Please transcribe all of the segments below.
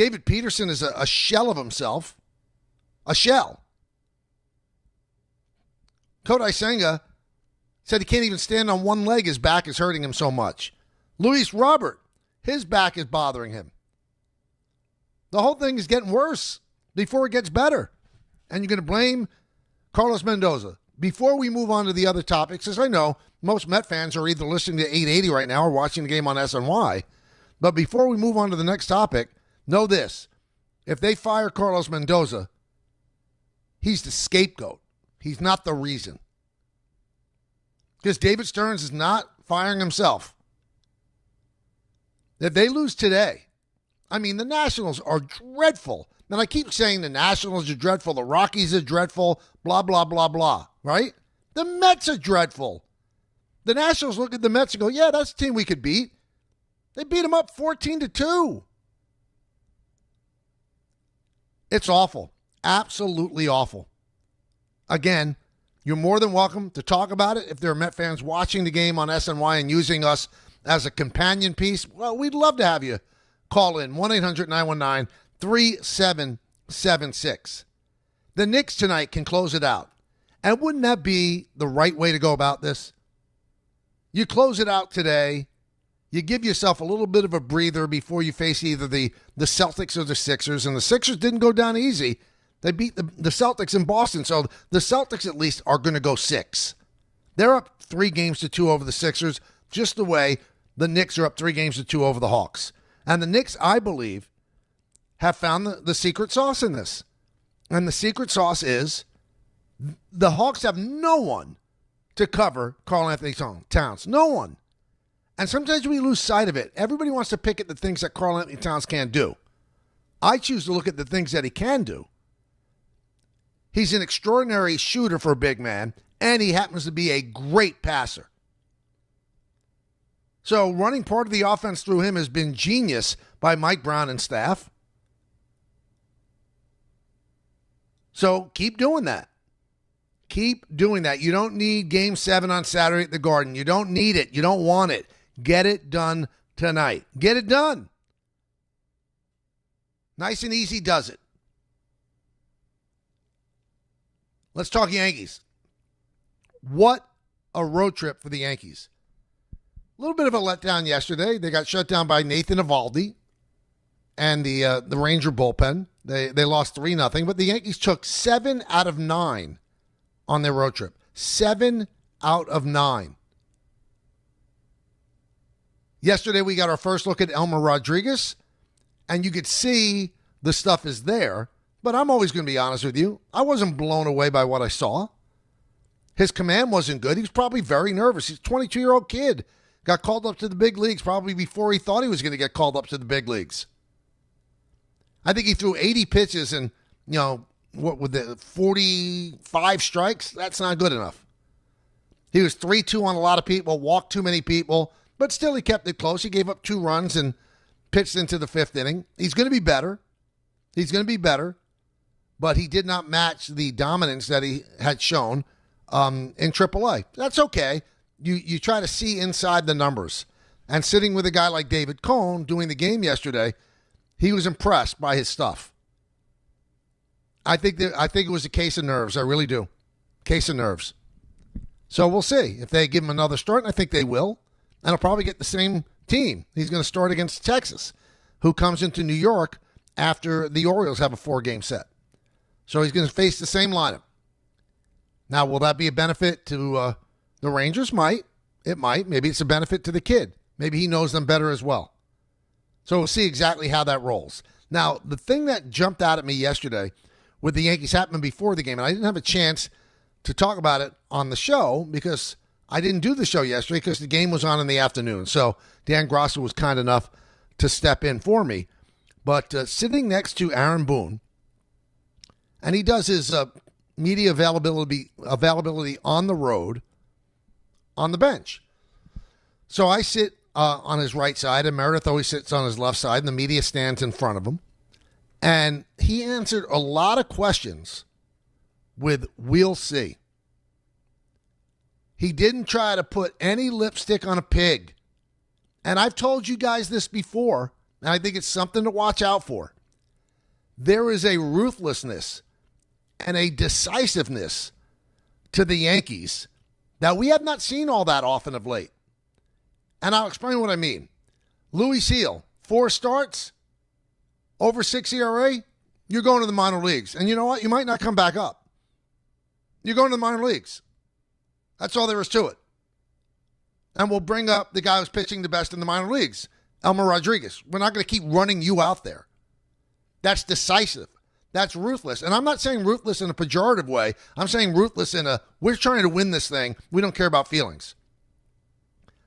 David Peterson is a shell of himself. A shell. Kodai Senga said he can't even stand on one leg. His back is hurting him so much. Luis Robert, his back is bothering him. The whole thing is getting worse before it gets better. And you're going to blame Carlos Mendoza. Before we move on to the other topics, as I know, most Met fans are either listening to 880 right now or watching the game on SNY. But before we move on to the next topic, know this. If they fire Carlos Mendoza, he's the scapegoat. He's not the reason. Because David Stearns is not firing himself. If they lose today, I mean, the Nationals are dreadful. And I keep saying the Nationals are dreadful, the Rockies are dreadful, blah, blah, blah, blah, right? The Mets are dreadful. The Nationals look at the Mets and go, yeah, that's a team we could beat. They beat them up 14-2. It's awful. Absolutely awful. Again, you're more than welcome to talk about it. If there are Met fans watching the game on SNY and using us as a companion piece, well, we'd love to have you call in 1-800-919-3776. The Knicks tonight can close it out. And wouldn't that be the right way to go about this? You close it out today. You give yourself a little bit of a breather before you face either the Celtics or the Sixers. And the Sixers didn't go down easy. They beat the Celtics in Boston. So the Celtics at least are going to go 6. They're up 3-2 over the Sixers, just the way the Knicks are up 3-2 over the Hawks. And the Knicks, I believe, have found the secret sauce in this. And the secret sauce is the Hawks have no one to cover Karl-Anthony Towns. No one. And sometimes we lose sight of it. Everybody wants to pick at the things that Karl-Anthony Towns can't do. I choose to look at the things that he can do. He's an extraordinary shooter for a big man, and he happens to be a great passer. So running part of the offense through him has been genius by Mike Brown and staff. So keep doing that. Keep doing that. You don't need Game 7 on Saturday at the Garden. You don't need it. You don't want it. Get it done tonight. Get it done. Nice and easy does it. Let's talk Yankees. What a road trip for the Yankees. A little bit of a letdown yesterday. They got shut down by Nathan Eovaldi and the Ranger bullpen. They lost 3-0, but the Yankees took 7 out of 9 on their road trip. 7 out of 9. Yesterday, we got our first look at Elmer Rodriguez, and you could see the stuff is there. But I'm always going to be honest with you. I wasn't blown away by what I saw. His command wasn't good. He was probably very nervous. He's a 22-year-old kid. Got called up to the big leagues probably before he thought he was going to get called up to the big leagues. I think he threw 80 pitches and, what with the 45 strikes? That's not good enough. He was 3-2 on a lot of people, walked too many people, but still he kept it close. He gave up 2 runs and pitched into the 5th inning. He's going to be better. But he did not match the dominance that he had shown in AAA. That's okay. You try to see inside the numbers. And sitting with a guy like David Cone doing the game yesterday, he was impressed by his stuff. I think it was a case of nerves. I really do. Case of nerves. So we'll see if they give him another start, and I think they will. And he'll probably get the same team. He's going to start against Texas, who comes into New York after the Orioles have a 4-game set. So he's going to face the same lineup. Now, will that be a benefit to the Rangers? Might. It might. Maybe it's a benefit to the kid. Maybe he knows them better as well. So we'll see exactly how that rolls. Now, the thing that jumped out at me yesterday with the Yankees happened before the game, and I didn't have a chance to talk about it on the show because I didn't do the show yesterday because the game was on in the afternoon. So Dan Grosso was kind enough to step in for me. But sitting next to Aaron Boone, and he does his media availability on the road on the bench. So I sit on his right side, and Meredith always sits on his left side, and the media stands in front of him. And he answered a lot of questions with "we'll see." He didn't try to put any lipstick on a pig. And I've told you guys this before, and I think it's something to watch out for. there is a ruthlessness and a decisiveness to the Yankees that we have not seen all that often of late. And I'll explain what I mean. Louis Seal, 4 starts, over 6 ERA, you're going to the minor leagues. And you know what? You might not come back up. You're going to the minor leagues. That's all there is to it. And we'll bring up the guy who's pitching the best in the minor leagues, Elmer Rodriguez. We're not going to keep running you out there. That's decisive. That's ruthless. And I'm not saying ruthless in a pejorative way. I'm saying ruthless in a, we're trying to win this thing. We don't care about feelings.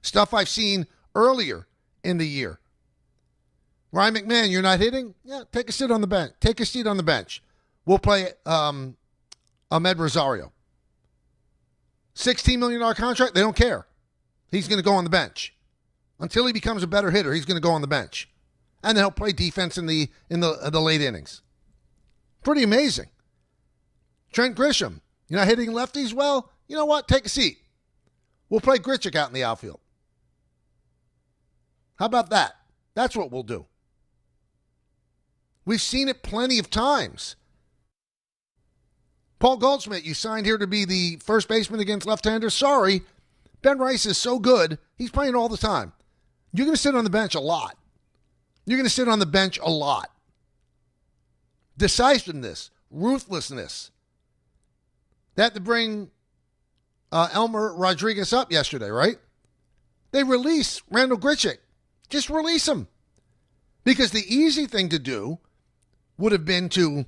Stuff I've seen earlier in the year. Ryan McMahon, you're not hitting? Yeah, take a seat on the bench. Take a seat on the bench. We'll play Ahmed Rosario. $16 million contract, they don't care. He's going to go on the bench. Until he becomes a better hitter, he's going to go on the bench. And then he'll play defense in the late innings. Pretty amazing. Trent Grisham, you're not hitting lefties? Well, you know what? Take a seat. We'll play Grichuk out in the outfield. How about that? That's what we'll do. We've seen it plenty of times. Paul Goldschmidt, you signed here to be the first baseman against left-handers. Sorry, Ben Rice is so good, he's playing all the time. You're going to sit on the bench a lot. You're going to sit on the bench a lot. Decisiveness, ruthlessness. They had to bring Elmer Rodriguez up yesterday, right? They release Randall Grichuk. Just release him. Because the easy thing to do would have been to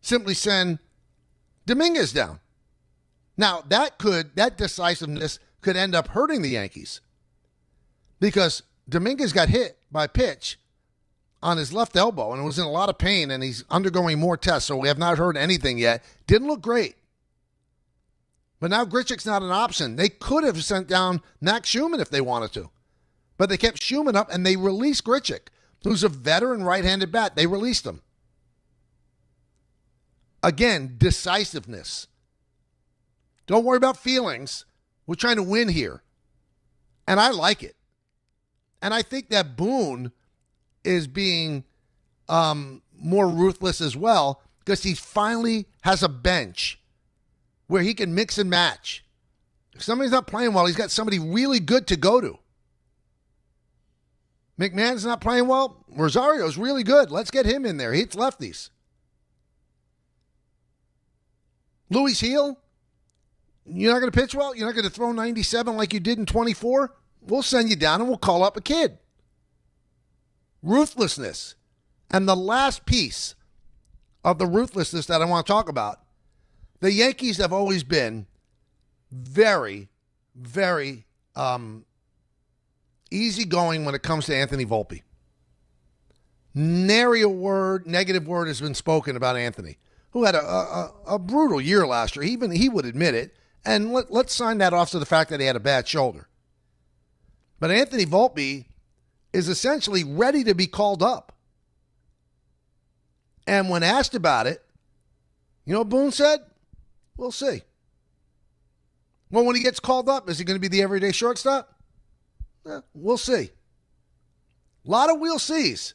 simply send Dominguez down. Now, that decisiveness could end up hurting the Yankees. Because Dominguez got hit by a pitch on his left elbow and was in a lot of pain, and he's undergoing more tests, so we have not heard anything yet. Didn't look great. But now Grichuk's not an option. They could have sent down Max Schumann if they wanted to. But they kept Schumann up, and they released Grichuk, who's a veteran right-handed bat. They released him. Again, decisiveness. Don't worry about feelings. We're trying to win here. And I like it. And I think that Boone is being more ruthless as well because he finally has a bench where he can mix and match. If somebody's not playing well, he's got somebody really good to go to. McMahon's not playing well. Rosario's really good. Let's get him in there. He hits lefties. Louis Heel, you're not going to pitch well? You're not going to throw 97 like you did in 24? We'll send you down and we'll call up a kid. Ruthlessness. And the last piece of the ruthlessness that I want to talk about, the Yankees have always been very, very easygoing when it comes to Anthony Volpe. Nary a word, negative word has been spoken about Anthony, who had a brutal year last year. Even he would admit it. And let's sign that off to the fact that he had a bad shoulder. But Anthony Volpe is essentially ready to be called up. And when asked about it, you know what Boone said? We'll see. Well, when he gets called up, is he going to be the everyday shortstop? We'll see. A lot of we'll sees.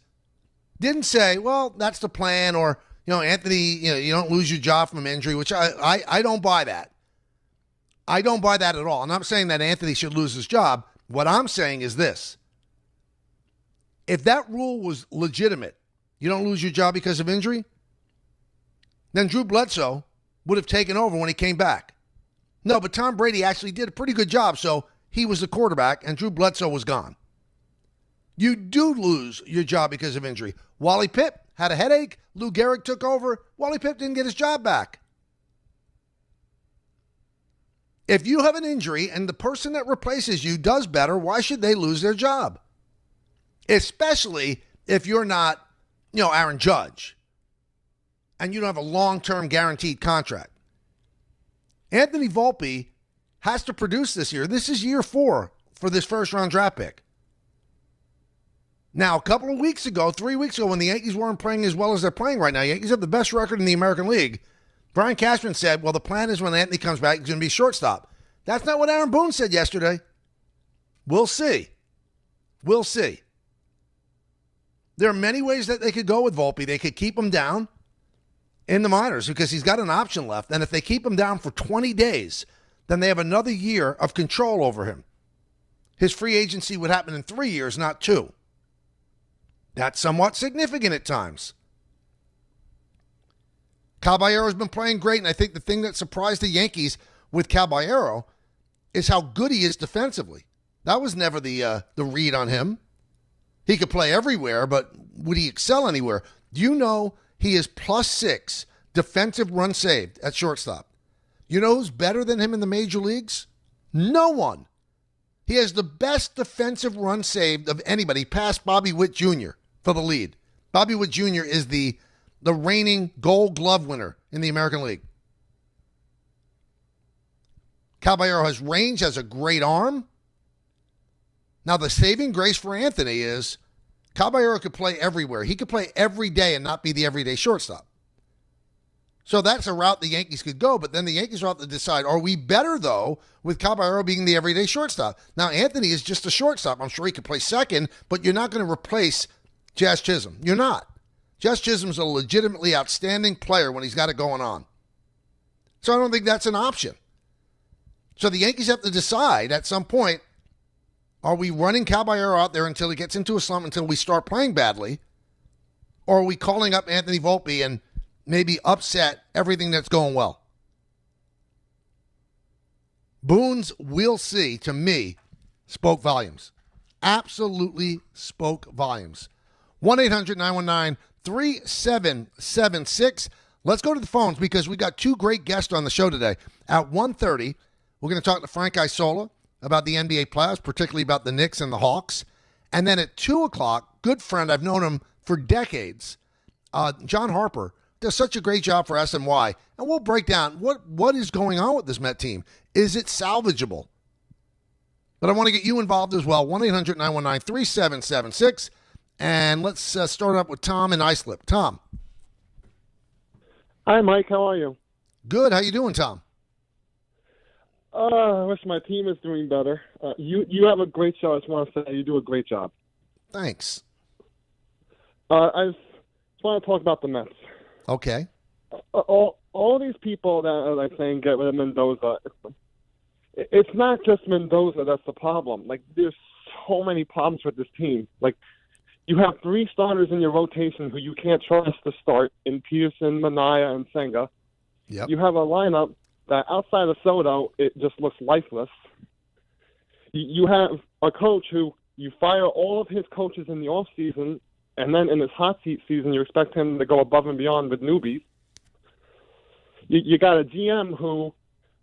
Didn't say, well, that's the plan, or, Anthony, you don't lose your job from injury, which I don't buy that. I don't buy that at all. I'm not saying that Anthony should lose his job. What I'm saying is this. If that rule was legitimate, you don't lose your job because of injury, then Drew Bledsoe would have taken over when he came back. No, but Tom Brady actually did a pretty good job, so he was the quarterback and Drew Bledsoe was gone. You do lose your job because of injury. Wally Pipp had a headache. Lou Gehrig took over. Wally Pipp didn't get his job back. If you have an injury and the person that replaces you does better, why should they lose their job? Especially if you're not, Aaron Judge and you don't have a long-term guaranteed contract. Anthony Volpe has to produce this year. This is year 4 for this first-round draft pick. Now, a couple of weeks ago, 3 weeks ago, when the Yankees weren't playing as well as they're playing right now, Yankees have the best record in the American League. Brian Cashman said, well, the plan is when Anthony comes back, he's going to be shortstop. That's not what Aaron Boone said yesterday. We'll see. We'll see. There are many ways that they could go with Volpe. They could keep him down in the minors because he's got an option left. And if they keep him down for 20 days, then they have another year of control over him. His free agency would happen in 3 years, not 2. That's somewhat significant at times. Caballero's been playing great, and I think the thing that surprised the Yankees with Caballero is how good he is defensively. That was never the read on him. He could play everywhere, but would he excel anywhere? Do you know he is +6 defensive run saved at shortstop? You know who's better than him in the major leagues? No one. He has the best defensive run saved of anybody, past Bobby Witt Jr. for the lead. Bobby Witt Jr. is the reigning Gold Glove winner in the American League. Caballero has range, has a great arm. Now, the saving grace for Anthony is Caballero could play everywhere. He could play every day and not be the everyday shortstop. So that's a route the Yankees could go, but then the Yankees will have to decide, are we better, though, with Caballero being the everyday shortstop? Now, Anthony is just a shortstop. I'm sure he could play second, but you're not going to replace Jazz Chisholm. You're not. Jazz Chisholm's a legitimately outstanding player when he's got it going on. So I don't think that's an option. So the Yankees have to decide at some point, are we running Caballero out there until he gets into a slump, until we start playing badly? Or are we calling up Anthony Volpe and maybe upset everything that's going well? Boone's "we'll see," to me, spoke volumes. Absolutely spoke volumes. 1-800-919-3776. Let's go to the phones because we got 2 great guests on the show today. At 1:30, we're going to talk to Frank Isola about the NBA playoffs, particularly about the Knicks and the Hawks. And then at 2 o'clock, good friend, I've known him for decades, John Harper, does such a great job for SNY. And we'll break down what is going on with this Met team. Is it salvageable? But I want to get you involved as well. 1-800-919-3776. And let's start up with Tom in Islip. Tom. Hi, Mike. How are you? Good. How you doing, Tom? I wish my team is doing better. You have a great show. I just want to say you do a great job. Thanks. I just want to talk about the Mets. Okay. All these people that are like saying get rid of Mendoza, it's not just Mendoza that's the problem. Like, there's so many problems with this team. Like, you have 3 starters in your rotation who you can't trust to start in Peterson, Manaea, and Senga. Yep. You have a lineup that outside of Soto, it just looks lifeless. You have a coach who you fire all of his coaches in the offseason, and then in his hot seat season, you expect him to go above and beyond with newbies. You got a GM who,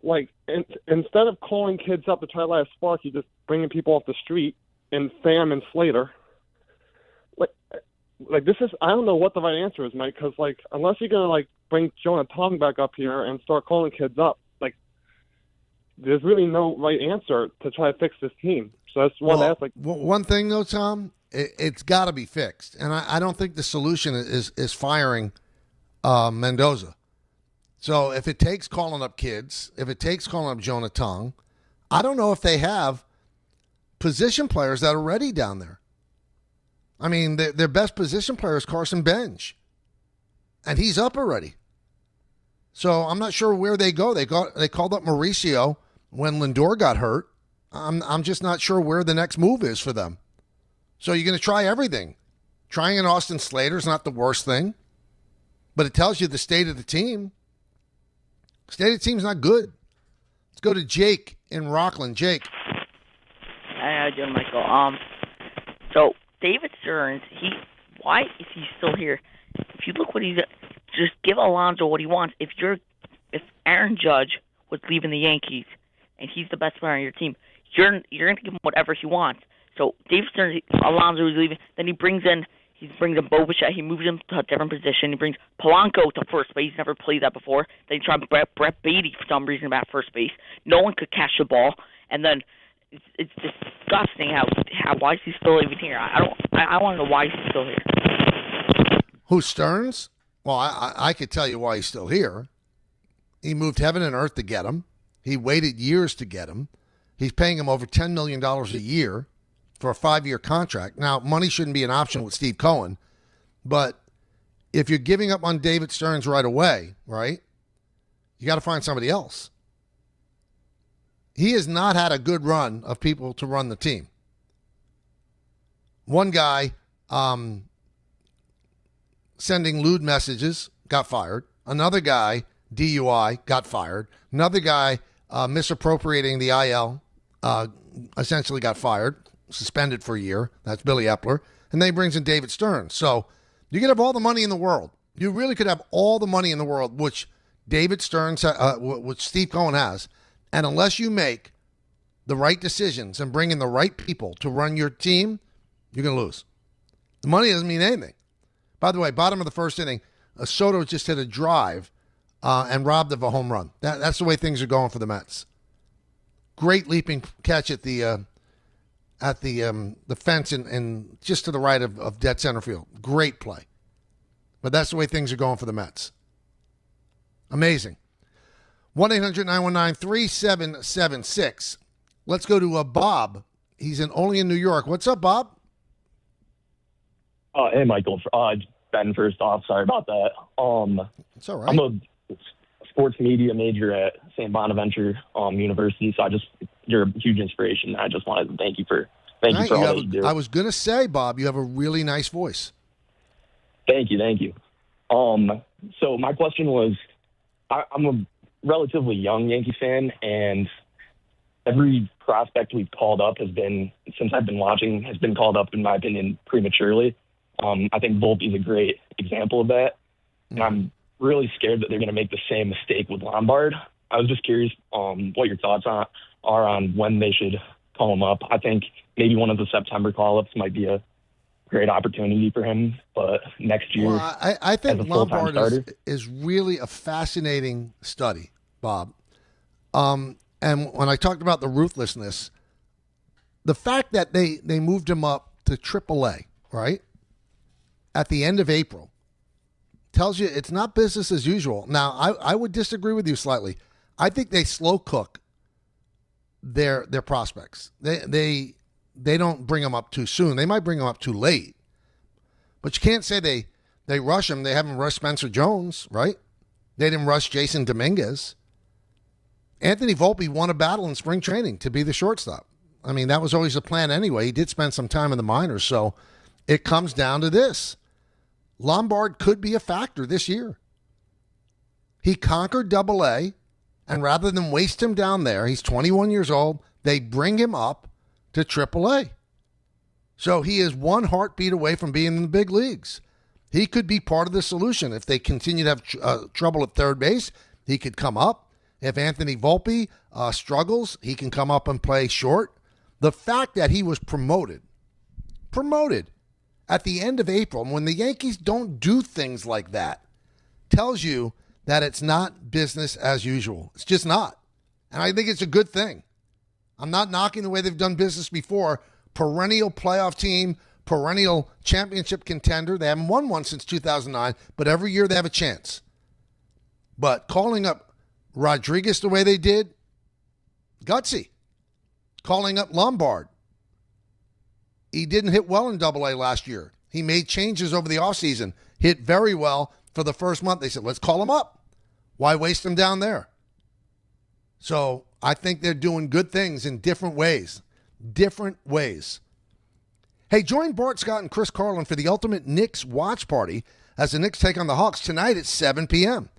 like, instead of calling kids up to try to light a spark, you're just bringing people off the street and Pham and Slater. Like this is, I don't know what the right answer is, Mike, because, like, unless you're going to, like, bring Jonah Tong back up here and start calling kids up, like, there's really no right answer to try to fix this team. So that's one to ask. Like, one thing, though, Tom, it's got to be fixed. And I don't think the solution is firing Mendoza. So if it takes calling up kids, if it takes calling up Jonah Tong, I don't know if they have position players that are ready down there. I mean, their best position player is Carson Bench, and he's up already. So I'm not sure where they go. They called up Mauricio when Lindor got hurt. I'm just not sure where the next move is for them. So you're going to try everything. Trying an Austin Slater is not the worst thing, but it tells you the state of the team. State of the team's not good. Let's go to Jake in Rockland. Jake. Hi, how you doing, Michael? So David Stearns, why is he still here? If you look what he's, just give Alonso what he wants. If Aaron Judge was leaving the Yankees and he's the best player on your team, you're going to give him whatever he wants. So David Stearns, Alonso is leaving. Then he brings in Bobichet. He moves him to a different position. He brings Polanco to first base. He's never played that before. Then he tried Brett Beatty for some reason at first base. No one could catch the ball. And then it's disgusting how why is he still even here? I want to know why he's still here. Who, Stearns? Well, I could tell you why he's still here. He moved heaven and earth to get him. He waited years to get him. He's paying him over $10 million a year for a 5-year contract. Now, money shouldn't be an option with Steve Cohen, but if you're giving up on David Stearns right away, right, you got to find somebody else. He has not had a good run of people to run the team. One guy sending lewd messages got fired. Another guy, DUI, got fired. Another guy misappropriating the IL essentially got fired, suspended for a year. That's Billy Epler. And then he brings in David Stearns. So you could have all the money in the world. You really could have all the money in the world, which David Stearns, which Steve Cohen has. And unless you make the right decisions and bring in the right people to run your team, you're going to lose. The money doesn't mean anything. By the way, bottom of the first inning, Soto just hit a drive and robbed of a home run. That's the way things are going for the Mets. Great leaping catch at the fence and just to the right of dead center field. Great play. But that's the way things are going for the Mets. Amazing. 1-800-919-3776. Let's go to Bob. He's only in New York. What's up, Bob? Hey, Michael. Ben, first off, sorry about that. It's all right. I'm a sports media major at St. Bonaventure University, so you're a huge inspiration. I just wanted to thank you for all that you do. I was going to say, Bob, you have a really nice voice. Thank you. So my question was, I'm a relatively young Yankee fan, and every prospect we've called up since I've been watching, has been called up, in my opinion, prematurely. I think Volpe's a great example of that. And I'm really scared that they're going to make the same mistake with Lombard. I was just curious what your thoughts are on when they should call him up. I think maybe one of the September call-ups might be a great opportunity for him, but next year, well, I think Lombard is really a fascinating study, Bob. And when I talked about the ruthlessness, the fact that they moved him up to AAA, right, at the end of April, tells you it's not business as usual. Now, I would disagree with you slightly. I think they slow cook their prospects. They don't bring them up too soon. They might bring them up too late. But you can't say they rush them. They haven't rushed Spencer Jones, right? They didn't rush Jason Dominguez. Anthony Volpe won a battle in spring training to be the shortstop. I mean, that was always the plan anyway. He did spend some time in the minors, so it comes down to this. Lombard could be a factor this year. He conquered Double-A, and rather than waste him down there, he's 21 years old, they bring him up to Triple-A. So he is one heartbeat away from being in the big leagues. He could be part of the solution. If they continue to have trouble at third base, he could come up. If Anthony Volpe struggles, he can come up and play short. The fact that he was promoted at the end of April, when the Yankees don't do things like that, tells you that it's not business as usual. It's just not. And I think it's a good thing. I'm not knocking the way they've done business before. Perennial playoff team, perennial championship contender. They haven't won one since 2009, but every year they have a chance. But calling up Rodriguez the way they did, gutsy. Calling up Lombard. He didn't hit well in Double-A last year. He made changes over the offseason. Hit very well for the first month. They said, let's call him up. Why waste him down there? So I think they're doing good things in different ways. Hey, join Bart Scott and Chris Carlin for the ultimate Knicks watch party as the Knicks take on the Hawks tonight at 7 p.m.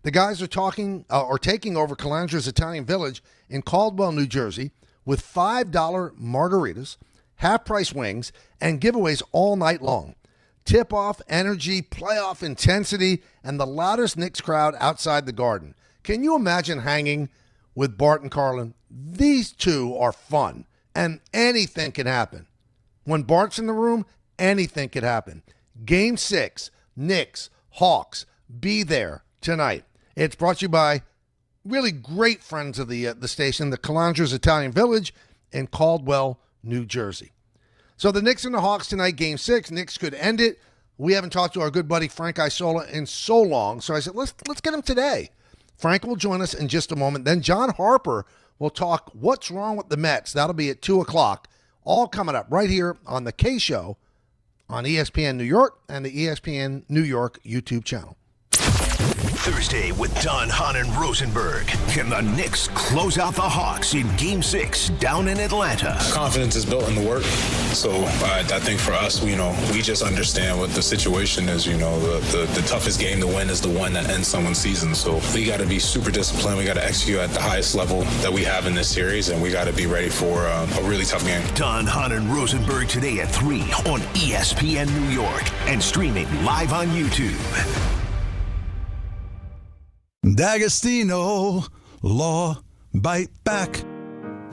The guys are taking over Calandra's Italian Village in Caldwell, New Jersey, with $5 margaritas, half-price wings, and giveaways all night long. Tip-off, energy, playoff intensity, and the loudest Knicks crowd outside the Garden. Can you imagine hanging with Bart and Carlin? These two are fun, and anything can happen. When Bart's in the room, anything could happen. Game 6, Knicks, Hawks, be there tonight. It's brought to you by really great friends of the station, the Calandra's Italian Village in Caldwell, New Jersey. So the Knicks and the Hawks tonight, Game 6. Knicks could end it. We haven't talked to our good buddy Frank Isola in so long, so I said, let's get him today. Frank will join us in just a moment. Then John Harper will talk what's wrong with the Mets. That'll be at 2 o'clock All coming up right here on the K Show on ESPN New York and the ESPN New York YouTube channel. Thursday with Don, Hahn, and Rosenberg. Can the Knicks close out the Hawks in Game 6 down in Atlanta? Confidence is built in the work. So I think for us, we just understand what the situation is. The toughest game to win is the one that ends someone's season. So we got to be super disciplined. We got to execute at the highest level that we have in this series, and we got to be ready for a really tough game. Don, Hahn, and Rosenberg today at 3 on ESPN New York and streaming live on YouTube. D'Agostino, law, bite back.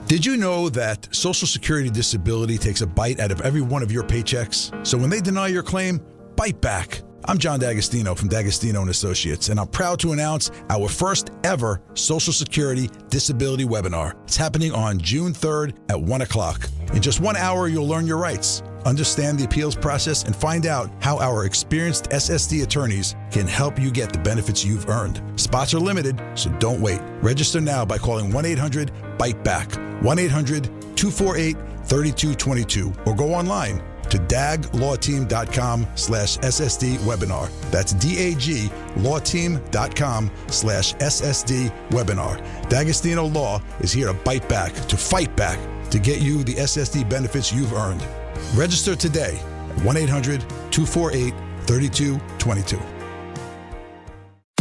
Did you know that Social Security disability takes a bite out of every one of your paychecks? So when they deny your claim, bite back. I'm John D'Agostino from D'Agostino & Associates, and I'm proud to announce our first ever Social Security disability webinar. It's happening on June 3rd at 1 o'clock. In just 1 hour, you'll learn your rights, understand the appeals process, and find out how our experienced SSD attorneys can help you get the benefits you've earned. Spots are limited, so don't wait. Register now by calling 1-800-BITE-BACK, 1-800-248-3222, or go online to daglawteam.com/SSD webinar. That's daglawteam.com/SSD webinar. D'Agostino Law is here to bite back, to fight back, to get you the SSD benefits you've earned. Register today at 1-800-248-3222.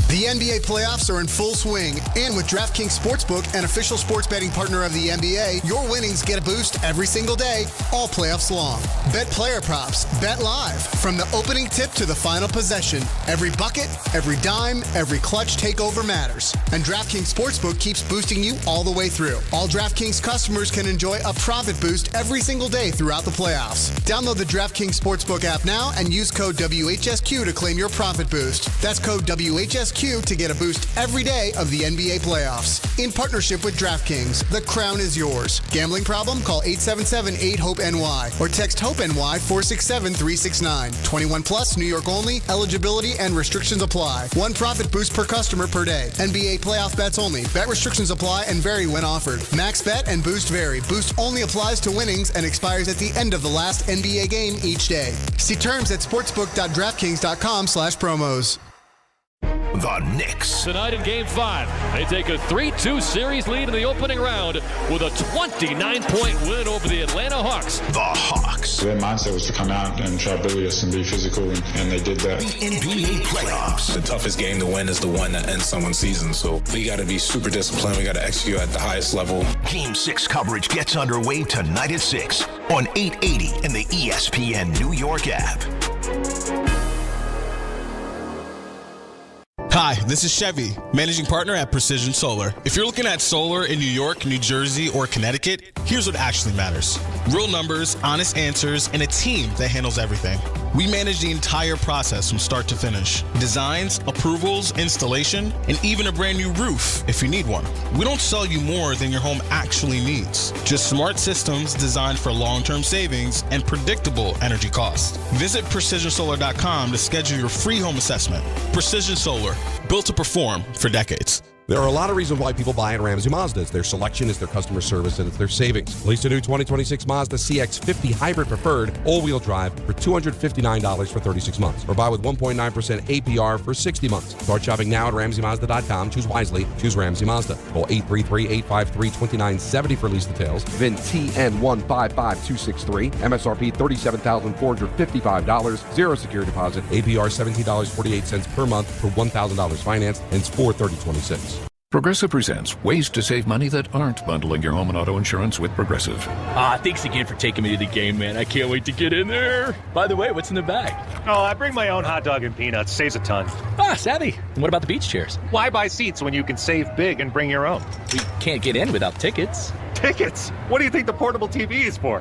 The NBA playoffs are in full swing, and with DraftKings Sportsbook, an official sports betting partner of the NBA, your winnings get a boost every single day, all playoffs long. Bet player props, bet live, from the opening tip to the final possession. Every bucket, every dime, every clutch takeover matters. And DraftKings Sportsbook keeps boosting you all the way through. All DraftKings customers can enjoy a profit boost every single day throughout the playoffs. Download the DraftKings Sportsbook app now and use code WHSQ to claim your profit boost. That's code WHSQ to get a boost every day of the NBA playoffs. In partnership with DraftKings, the crown is yours. Gambling problem? Call 877-8-HOPE-NY or text HOPE-NY 467-369. 21 plus, New York only. Eligibility and restrictions apply. One profit boost per customer per day. NBA playoff bets only. Bet restrictions apply and vary when offered. Max bet and boost vary. Boost only applies to winnings and expires at the end of the last NBA game each day. See terms at sportsbook.draftkings.com/promos. The Knicks. Tonight in Game 5, they take a 3-2 series lead in the opening round with a 29-point win over the Atlanta Hawks. The Hawks. Their mindset was to come out and try to bully us and be physical, and they did that. The NBA playoffs. The toughest game to win is the one that ends someone's season, so we got to be super disciplined. We got to execute at the highest level. Game 6 coverage gets underway tonight at 6 on 880 and the ESPN New York app. Hi, this is Chevy, managing partner at Precision Solar. If you're looking at solar in New York, New Jersey, or Connecticut, here's what actually matters. Real numbers, honest answers, and a team that handles everything. We manage the entire process from start to finish. Designs, approvals, installation, and even a brand new roof if you need one. We don't sell you more than your home actually needs. Just smart systems designed for long-term savings and predictable energy costs. Visit PrecisionSolar.com to schedule your free home assessment. Precision Solar, built to perform for decades. There are a lot of reasons why people buy at Ramsey Mazda. It's their selection, it's their customer service, and it's their savings. Lease a new 2026 Mazda CX-50 Hybrid Preferred all-wheel drive for $259 for 36 months. Or buy with 1.9% APR for 60 months. Start shopping now at RamseyMazda.com. Choose wisely. Choose Ramsey Mazda. Call 833-853-2970 for lease details. VIN TN155263. MSRP $37,455. Zero security deposit. APR $17.48 per month for $1,000 financed. And it's $430.26. Progressive presents ways to save money that aren't bundling your home and auto insurance with Progressive. Thanks again for taking me to the game, man. I can't wait to get in there. By the way, what's in the bag? Oh, I bring my own hot dog and peanuts. Saves a ton. Savvy. And what about the beach chairs? Why buy seats when you can save big and bring your own? We can't get in without tickets. Tickets? What do you think the portable TV is for?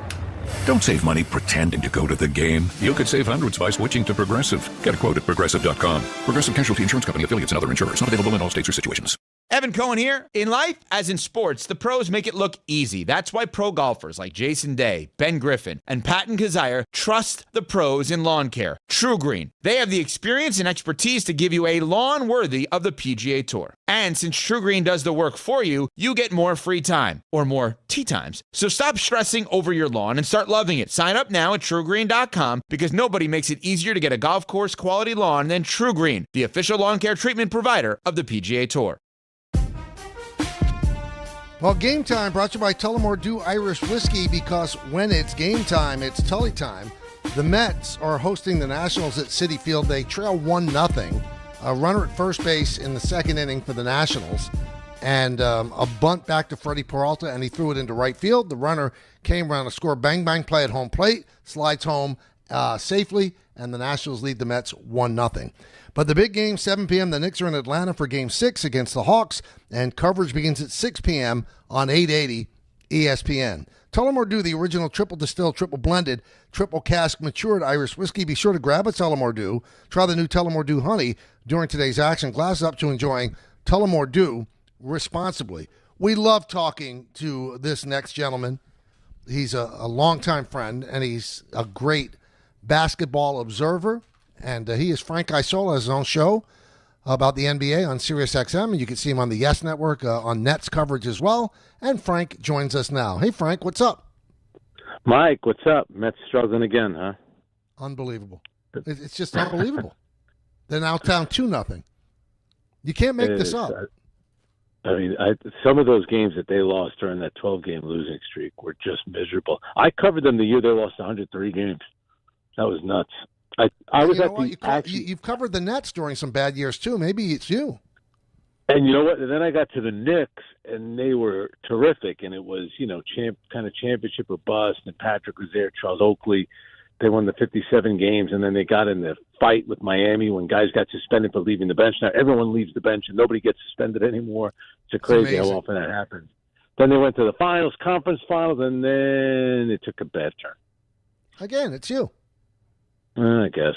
Don't save money pretending to go to the game. You could save hundreds by switching to Progressive. Get a quote at Progressive.com. Progressive Casualty Insurance Company, affiliates, and other insurers. Not available in all states or situations. Evan Cohen here. In life, as in sports, the pros make it look easy. That's why pro golfers like Jason Day, Ben Griffin, and Patton Kazire trust the pros in lawn care. True Green. They have the experience and expertise to give you a lawn worthy of the PGA Tour. And since True Green does the work for you, you get more free time, or more tee times. So stop stressing over your lawn and start loving it. Sign up now at TrueGreen.com because nobody makes it easier to get a golf course quality lawn than True Green, the official lawn care treatment provider of the PGA Tour. Well, Game Time brought to you by Tullamore Dew Irish Whiskey, because when it's game time, it's Tully time. The Mets are hosting the Nationals at Citi Field. They trail 1-0. A runner at first base in the second inning for the Nationals, and a bunt back to Freddie Peralta, and he threw it into right field. The runner came around to score, bang play at home plate, slides home safely, and the Nationals lead the Mets 1-0. But the big game, 7 p.m., the Knicks are in Atlanta for Game 6 against the Hawks, and coverage begins at 6 p.m. on 880 ESPN. Tullamore Dew, the original triple distilled, triple blended, triple cask matured Irish whiskey. Be sure to grab a Tullamore Dew. Try the new Tullamore Dew Honey during today's action. Glass up to enjoying Tullamore Dew responsibly. We love talking to this next gentleman. He's a longtime friend, and he's a great basketball observer. And he is Frank Isola, his own show about the NBA on SiriusXM. And you can see him on the Yes Network on Nets coverage as well. And Frank joins us now. Hey, Frank, what's up? Mike, what's up? Mets struggling again, huh? Unbelievable. It's just unbelievable. They're now down 2-0. You can't make this up. I mean, some of those games that they lost during that 12-game losing streak were just miserable. I covered them the year they lost 103 games. That was nuts. I was at the you've covered the Nets during some bad years too. Maybe it's you. And you know what? And then I got to the Knicks, and they were terrific. And it was, kind of championship or bust. And Patrick was there, Charles Oakley. They won the 57 games, and then they got in the fight with Miami when guys got suspended for leaving the bench. Now everyone leaves the bench, and nobody gets suspended anymore. It's crazy how often that happens. Then they went to the finals, conference finals, and then it took a bad turn. Again, it's you. I guess.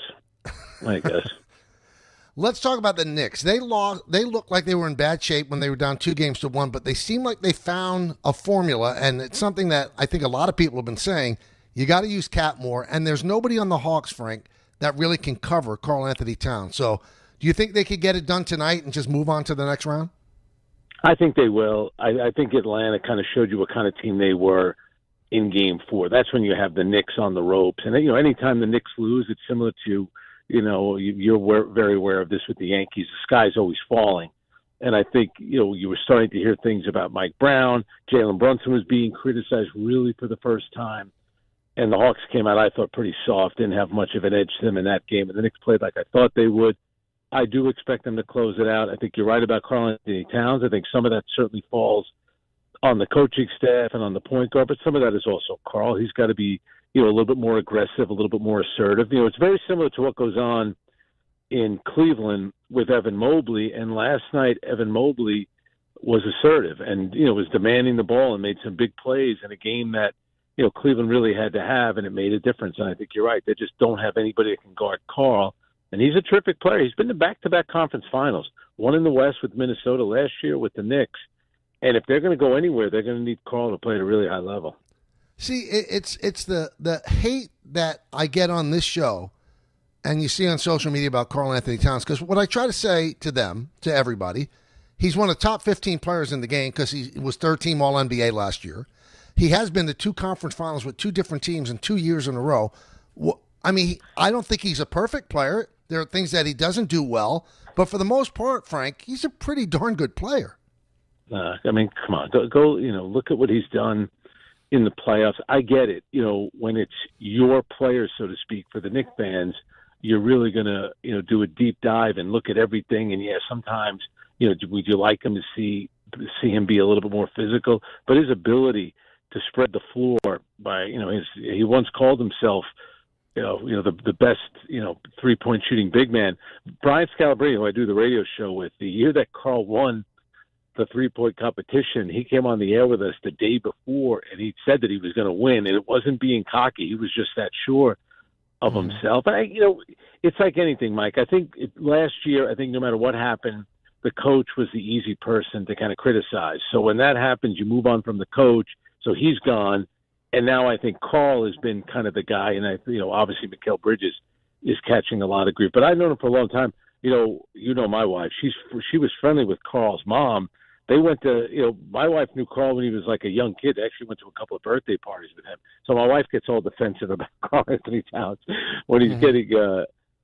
Let's talk about the Knicks. They looked like they were in bad shape when they were down 2-1, but they seem like they found a formula, and it's something that I think a lot of people have been saying. You got to use Cap more, and there's nobody on the Hawks, Frank, that really can cover Karl-Anthony Towns. So do you think they could get it done tonight and just move on to the next round? I think they will. I think Atlanta kind of showed you what kind of team they were in Game 4. That's when you have the Knicks on the ropes. And, anytime the Knicks lose, it's similar to, you're very aware of this with the Yankees. The sky's always falling. And I think, you were starting to hear things about Mike Brown. Jalen Brunson was being criticized really for the first time. And the Hawks came out, I thought, pretty soft, didn't have much of an edge to them in that game. And the Knicks played like I thought they would. I do expect them to close it out. I think you're right about Karl-Anthony Towns. I think some of that certainly falls on the coaching staff and on the point guard, but some of that is also Karl. He's got to be, a little bit more aggressive, a little bit more assertive. It's very similar to what goes on in Cleveland with Evan Mobley. And last night, Evan Mobley was assertive and, was demanding the ball and made some big plays in a game that, Cleveland really had to have, and it made a difference. And I think you're right. They just don't have anybody that can guard Karl. And he's a terrific player. He's been to back-to-back conference finals, one in the West with Minnesota last year with the Knicks. And if they're going to go anywhere, they're going to need Karl to play at a really high level. See, it's the hate that I get on this show and you see on social media about Karl-Anthony Towns, because what I try to say to them, to everybody, he's one of the top 15 players in the game because he was third team All-NBA last year. He has been to 2 conference finals with 2 different teams in 2 years in a row. I mean, I don't think he's a perfect player. There are things that he doesn't do well. But for the most part, Frank, he's a pretty darn good player. I mean, come on, go. Look at what he's done in the playoffs. I get it. When it's your players, so to speak, for the Knicks fans, you're really going to, do a deep dive and look at everything. And sometimes, would you like him to see him be a little bit more physical? But his ability to spread the floor by, he once called himself, the best, 3-point shooting big man. Brian Scalabrine, who I do the radio show with, the year that Karl won the 3-point competition, he came on the air with us the day before, and he said that he was going to win, and it wasn't being cocky. He was just that sure of himself. And it's like anything, Mike. I think last year, no matter what happened the coach was the easy person to kind of criticize. So when that happens, you move on from the coach. So he's gone. And now I think Karl has been kind of the guy. And, obviously Mikal Bridges is catching a lot of grief. But I've known him for a long time. You know my wife. She was friendly with Karl's mom. They went to, my wife knew Karl when he was like a young kid. They actually went to a couple of birthday parties with him. So my wife gets all defensive about Karl-Anthony Towns when he's getting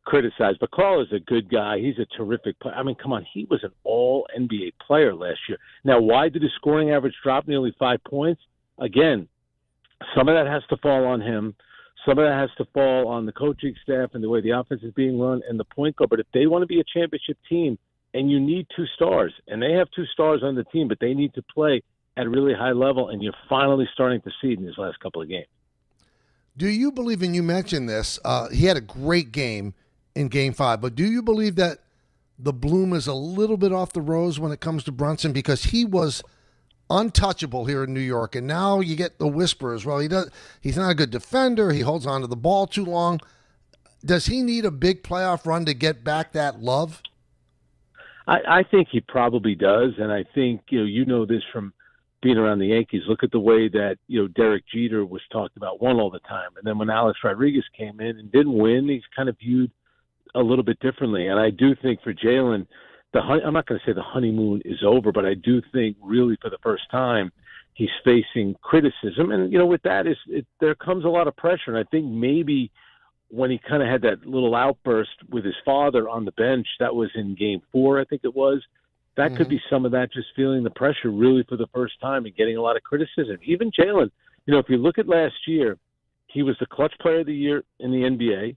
criticized. But Karl is a good guy. He's a terrific player. I mean, come on. He was an all-NBA player last year. Now, why did his scoring average drop nearly 5 points? Again, some of that has to fall on him. Some of that has to fall on the coaching staff and the way the offense is being run and the point guard. But if they want to be a championship team, and you need 2 stars, and they have 2 stars on the team, but they need to play at a really high level, and you're finally starting to see it in these last couple of games. Do you believe, and you mentioned this, he had a great game in Game 5, but do you believe that the bloom is a little bit off the rose when it comes to Brunson? Because he was untouchable here in New York, and now you get the whispers, well, he's not a good defender, he holds on to the ball too long. Does he need a big playoff run to get back that love? I think he probably does, and I think you know this from being around the Yankees. Look at the way that Derek Jeter was talked about, won all the time, and then when Alex Rodriguez came in and didn't win, he's kind of viewed a little bit differently. And I do think for Jalen, I'm not going to say the honeymoon is over, but I do think really for the first time he's facing criticism, and with that there comes a lot of pressure, and I think maybe when he kind of had that little outburst with his father on the bench, that was in Game 4, I think it was. That could be some of that, just feeling the pressure really for the first time and getting a lot of criticism. Even Jalen, if you look at last year, he was the clutch player of the year in the NBA.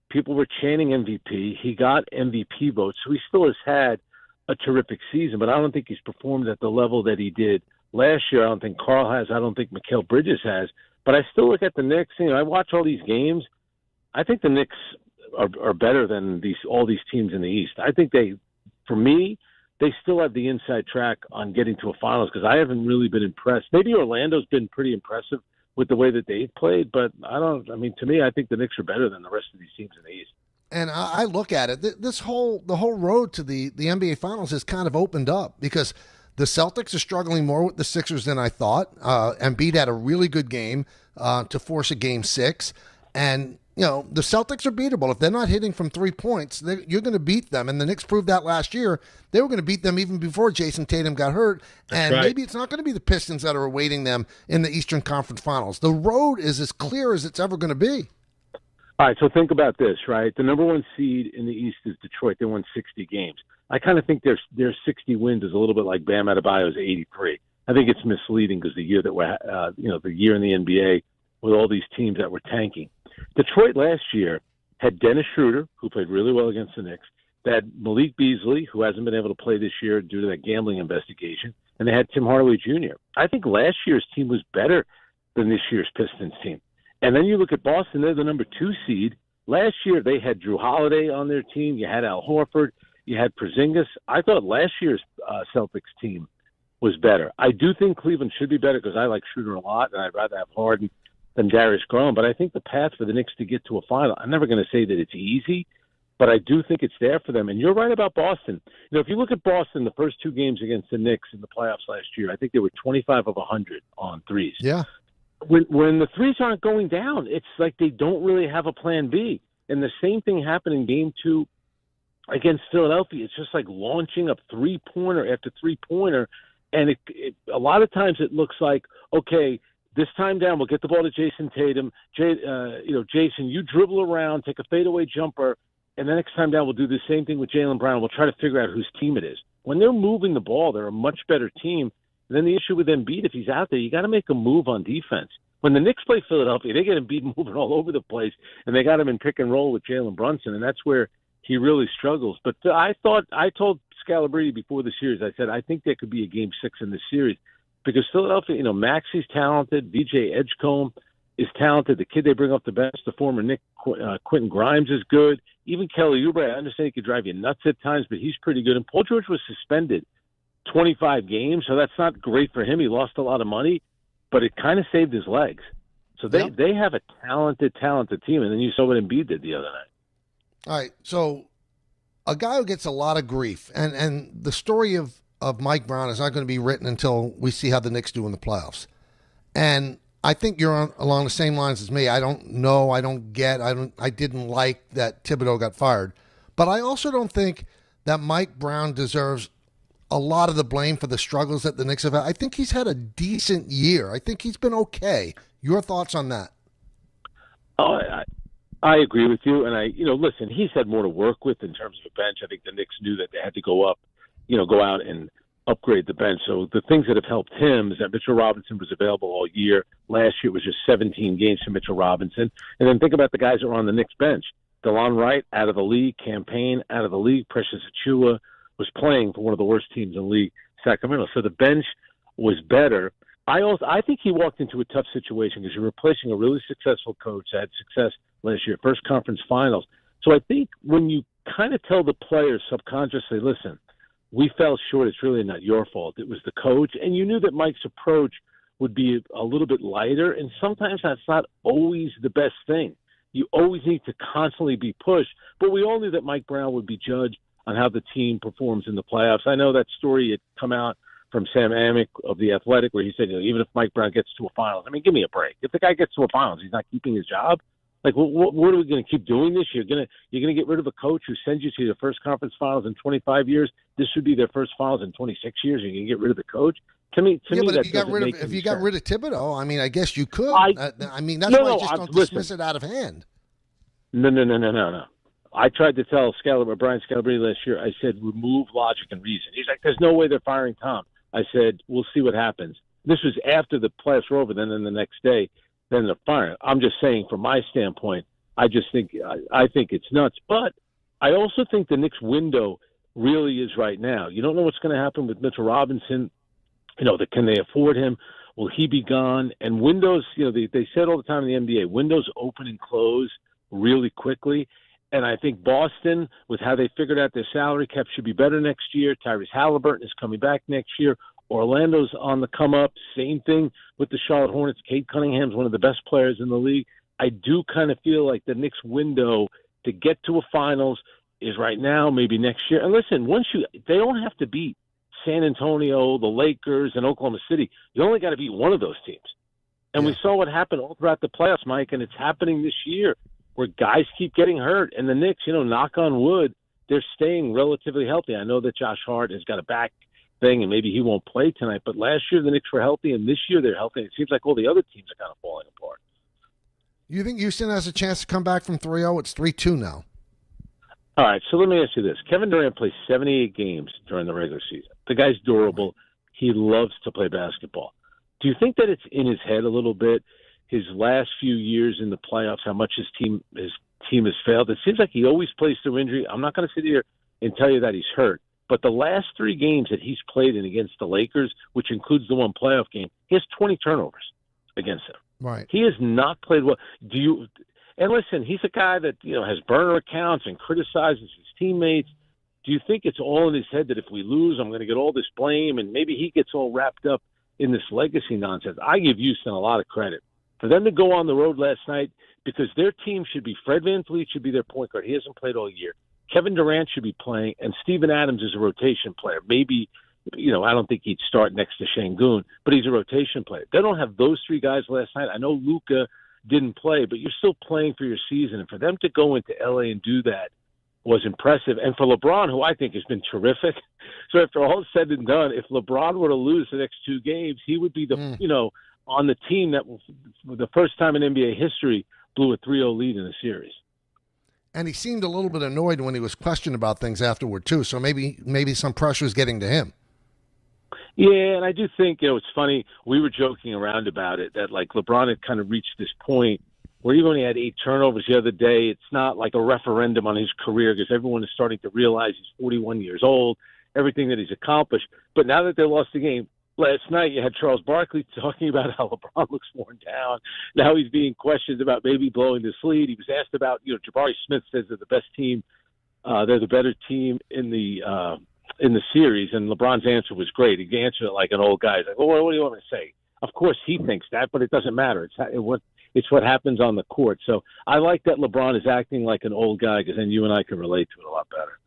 People were chanting MVP. He got MVP votes, so he still has had a terrific season, but I don't think he's performed at the level that he did last year. I don't think Karl has. I don't think Mikal Bridges has. But I still look at the Knicks. I watch all these games. I think the Knicks are better than all these teams in the East. I think for me, they still have the inside track on getting to a finals because I haven't really been impressed. Maybe Orlando's been pretty impressive with the way that they've played, but to me, I think the Knicks are better than the rest of these teams in the East. And I look at it, the whole road to the NBA Finals has kind of opened up because the Celtics are struggling more with the Sixers than I thought. Embiid had a really good game to force a Game 6, and the Celtics are beatable. If they're not hitting from 3 points, you're going to beat them. And the Knicks proved that last year. They were going to beat them even before Jason Tatum got hurt. And maybe it's not going to be the Pistons that are awaiting them in the Eastern Conference Finals. The road is as clear as it's ever going to be. All right, so think about this, right? The number 1 seed in the East is Detroit. They won 60 games. I kind of think their 60 wins is a little bit like Bam Adebayo's 83. I think it's misleading because the year that we're, the year in the NBA with all these teams that were tanking. Detroit last year had Dennis Schroeder, who played really well against the Knicks. They had Malik Beasley, who hasn't been able to play this year due to that gambling investigation. And they had Tim Hardaway Jr. I think last year's team was better than this year's Pistons team. And then you look at Boston, they're the number 2 seed. Last year they had Drew Holiday on their team. You had Al Horford. You had Porzingis. I thought last year's Celtics team was better. I do think Cleveland should be better because I like Schroeder a lot, and I'd rather have Harden than Darius Garland, but I think the path for the Knicks to get to a final, I'm never going to say that it's easy, but I do think it's there for them. And you're right about Boston. If you look at Boston, the first 2 games against the Knicks in the playoffs last year, I think they were 25 of 100 on threes. Yeah. When the threes aren't going down, it's like they don't really have a plan B. And the same thing happened in Game 2 against Philadelphia. It's just like launching a 3-pointer after 3-pointer, and a lot of times it looks like, okay, this time down, we'll get the ball to Jason Tatum. Jason, you dribble around, take a fadeaway jumper, and the next time down, we'll do the same thing with Jaylen Brown. We'll try to figure out whose team it is. When they're moving the ball, they're a much better team. And then the issue with Embiid, if he's out there, you got to make a move on defense. When the Knicks play Philadelphia, they get Embiid moving all over the place, and they got him in pick and roll with Jalen Brunson, and that's where he really struggles. But I told Scalabrine before the series, I said, I think there could be a Game 6 in this series. Because Philadelphia, Maxi's talented. VJ Edgecombe is talented. The kid they bring up the best, the former Nick Quentin Grimes, is good. Even Kelly Oubre, I understand he could drive you nuts at times, but he's pretty good. And Paul George was suspended 25 games, so that's not great for him. He lost a lot of money, but it kind of saved his legs. So they have a talented team. And then you saw what Embiid did the other night. All right, so a guy who gets a lot of grief, and the story of Mike Brown is not going to be written until we see how the Knicks do in the playoffs. And I think you're along the same lines as me. I don't know. I didn't like that Thibodeau got fired. But I also don't think that Mike Brown deserves a lot of the blame for the struggles that the Knicks have had. I think he's had a decent year. I think he's been okay. Your thoughts on that? Oh, I agree with you. And listen, he's had more to work with in terms of the bench. I think the Knicks knew that they had to go out and upgrade the bench. So the things that have helped him is that Mitchell Robinson was available all year. Last year it was just 17 games for Mitchell Robinson. And then think about the guys that are on the Knicks bench. DeLon Wright out of the league, Campaign out of the league, Precious Achiuwa was playing for one of the worst teams in the league, Sacramento. So the bench was better. I think he walked into a tough situation because you're replacing a really successful coach that had success last year, first conference finals. So I think when you kind of tell the players subconsciously, listen, we fell short. It's really not your fault. It was the coach. And you knew that Mike's approach would be a little bit lighter. And sometimes that's not always the best thing. You always need to constantly be pushed. But we all knew that Mike Brown would be judged on how the team performs in the playoffs. I know that story had come out from Sam Amick of The Athletic where he said, even if Mike Brown gets to a finals, give me a break. If the guy gets to a finals, he's not keeping his job. Like, what are we going to keep doing this? You're going to get rid of a coach who sends you to the first conference finals in 25 years. This would be their first finals in 26 years. You're going to get rid of the coach. To me, but that if you got rid of Thibodeau, I guess you could. That's why I just don't dismiss it out of hand. No. I tried to tell Brian Scalabrine last year. I said remove logic and reason. He's like, there's no way they're firing Tom. I said we'll see what happens. This was after the playoffs were over. Then the next day. Then the fire. I'm just saying, from my standpoint, I think it's nuts. But I also think the Knicks window really is right now. You don't know what's going to happen with Mitchell Robinson. Can they afford him? Will he be gone? And windows, they said all the time in the NBA, windows open and close really quickly. And I think Boston, with how they figured out their salary cap, should be better next year. Tyrese Halliburton is coming back next year. Orlando's on the come up. Same thing with the Charlotte Hornets. Kate Cunningham's one of the best players in the league. I do kind of feel like the Knicks window to get to a finals is right now, maybe next year. And listen, they don't have to beat San Antonio, the Lakers, and Oklahoma City. You only got to beat one of those teams. And we saw what happened all throughout the playoffs, Mike, and it's happening this year where guys keep getting hurt. And the Knicks, knock on wood, they're staying relatively healthy. I know that Josh Hart has got a back thing, and maybe he won't play tonight. But last year the Knicks were healthy, and this year they're healthy. It seems like all the other teams are kind of falling apart. You think Houston has a chance to come back from 3-0? It's 3-2 now. All right, so let me ask you this. Kevin Durant plays 78 games during the regular season. The guy's durable. He loves to play basketball. Do you think that it's in his head a little bit, his last few years in the playoffs, how much his team has failed? It seems like he always plays through injury. I'm not going to sit here and tell you that he's hurt. But the last 3 games that he's played in against the Lakers, which includes the one playoff game, he has 20 turnovers against them. Right. He has not played well. And listen, he's a guy that has burner accounts and criticizes his teammates. Do you think it's all in his head that if we lose, I'm going to get all this blame, and maybe he gets all wrapped up in this legacy nonsense? I give Houston a lot of credit for them to go on the road last night because their team should be Fred VanVleet should be their point guard. He hasn't played all year. Kevin Durant should be playing, and Steven Adams is a rotation player. Maybe, I don't think he'd start next to Şengün, but he's a rotation player. They don't have those 3 guys last night. I know Luka didn't play, but you're still playing for your season. And for them to go into L.A. and do that was impressive. And for LeBron, who I think has been terrific. So after all is said and done, if LeBron were to lose the next 2 games, he would be on the team that for the first time in NBA history blew a 3-0 lead in a series. And he seemed a little bit annoyed when he was questioned about things afterward, too. So maybe some pressure is getting to him. Yeah, and I do think, it's funny. We were joking around about it, that, like, LeBron had kind of reached this point where even when he had 8 turnovers the other day, it's not like a referendum on his career because everyone is starting to realize he's 41 years old, everything that he's accomplished. But now that they lost the game, last night you had Charles Barkley talking about how LeBron looks worn down. Now he's being questioned about maybe blowing this lead. He was asked about, Jabari Smith says they're the best team. They're the better team in the series, and LeBron's answer was great. He answered it like an old guy. He's like, well, what do you want me to say? Of course he thinks that, but it doesn't matter. It's what happens on the court. So I like that LeBron is acting like an old guy because then you and I can relate to it a lot better.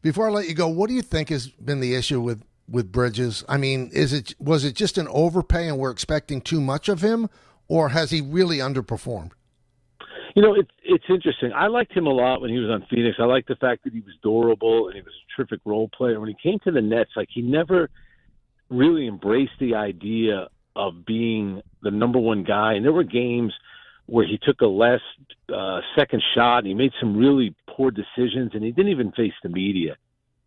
Before I let you go, what do you think has been the issue with Bridges? I mean, was it just an overpay and we're expecting too much of him, or has he really underperformed? You know, it's interesting. I liked him a lot when he was on Phoenix. I liked the fact that he was durable and he was a terrific role player. When he came to the Nets, like, he never really embraced the idea of being the number one guy. And there were games where he took a last second shot and he made some really poor decisions, and he didn't even face the media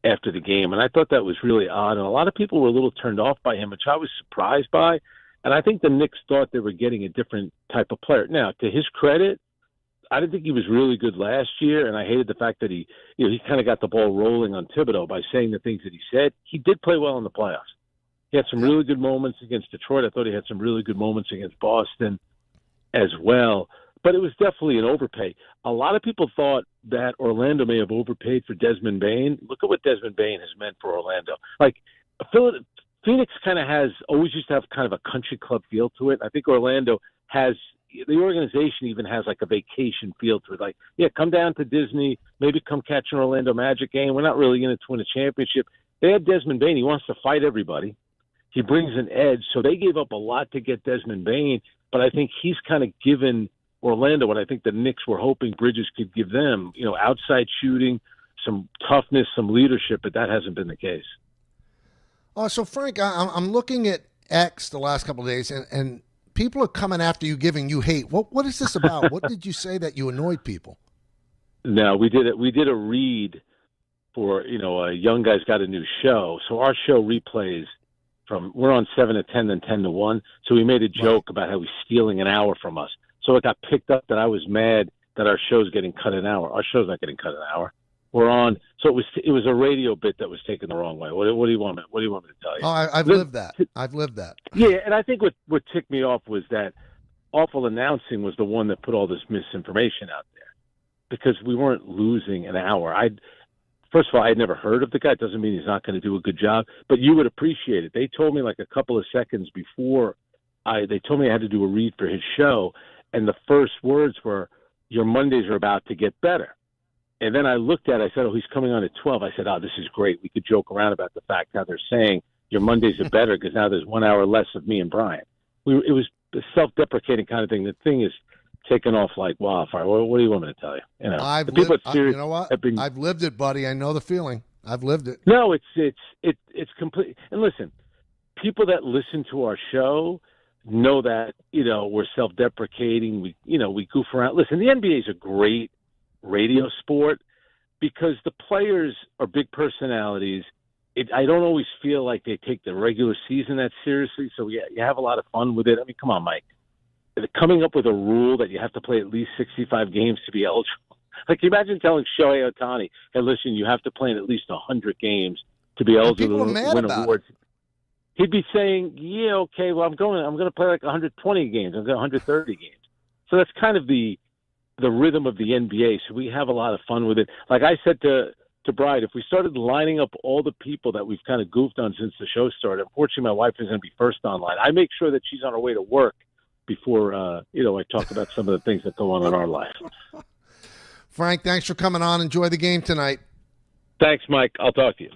after the game. And I thought that was really odd. And a lot of people were a little turned off by him, which I was surprised by. And I think the Knicks thought they were getting a different type of player. Now, to his credit, I didn't think he was really good last year, and I hated the fact that he kind of got the ball rolling on Thibodeau by saying the things that he said. He did play well in the playoffs. He had some really good moments against Detroit. I thought he had some really good moments against Boston as well. But it was definitely an overpay. A lot of people thought that Orlando may have overpaid for Desmond Bane. Look at what Desmond Bane has meant for Orlando. Like, Phoenix kind of always used to have kind of a country club feel to it. I think Orlando has – the organization even has like a vacation feel to it. Like, yeah, come down to Disney, maybe come catch an Orlando Magic game. We're not really in it to win a championship. They had Desmond Bane. He wants to fight everybody. He brings an edge. So they gave up a lot to get Desmond Bane, but I think he's kind of given Orlando what I think the Knicks were hoping Bridges could give them, you know, outside shooting, some toughness, some leadership, but that hasn't been the case. Oh, so Frank, I'm looking at X the last couple of days, and people are coming after you, giving you hate. What is this about? What did you say that you annoyed people? No, we did a read for, you know, Young Guys Got a New Show. So our show replays we're on 7 to 10, then 10 to 1. So we made a joke about how he's stealing an hour from us. So it got picked up that I was mad that our show's getting cut an hour. Our show's not getting cut an hour. We're on. So it was a radio bit that was taken the wrong way. What do you want me to tell you? Oh, I've lived that. I've lived that. Yeah, and I think what ticked me off was that awful announcing was the one that put all this misinformation out there, because we weren't losing an hour. First of all, I had never heard of the guy. It doesn't mean he's not going to do a good job, but you would appreciate it. They told me like a couple of seconds before they told me I had to do a read for his show, and the first words were, "Your Mondays are about to get better." And then I looked at it, I said, "Oh, he's coming on at 12. I said, "Oh, this is great. We could joke around about the fact how they're saying your Mondays are better because now there's 1 hour less of me and Brian." It was a self-deprecating kind of thing. The thing is taken off like wildfire. What do you want me to tell you? You know, you know what? I've lived it, buddy. I know the feeling. I've lived it. No, it's complete. And listen, people that listen to our show know that, you know, we're self-deprecating. We goof around. Listen, the NBA is a great radio sport because the players are big personalities. I don't always feel like they take the regular season that seriously. So yeah, you have a lot of fun with it. I mean, come on, Mike. Coming up with a rule that you have to play at least 65 games to be eligible. Like, imagine telling Shohei Ohtani, "Hey, listen, you have to play in at least 100 games to be eligible to win awards." He'd be saying, "Yeah, okay, well, I'm going to play like 120 games. I'm going 130 games." So that's kind of the rhythm of the NBA. So we have a lot of fun with it. Like I said to Bride, if we started lining up all the people that we've kind of goofed on since the show started, unfortunately, my wife is going to be first online. I make sure that she's on her way to work before, I talk about some of the things that go on in our life. Frank, thanks for coming on. Enjoy the game tonight. Thanks, Mike. I'll talk to you.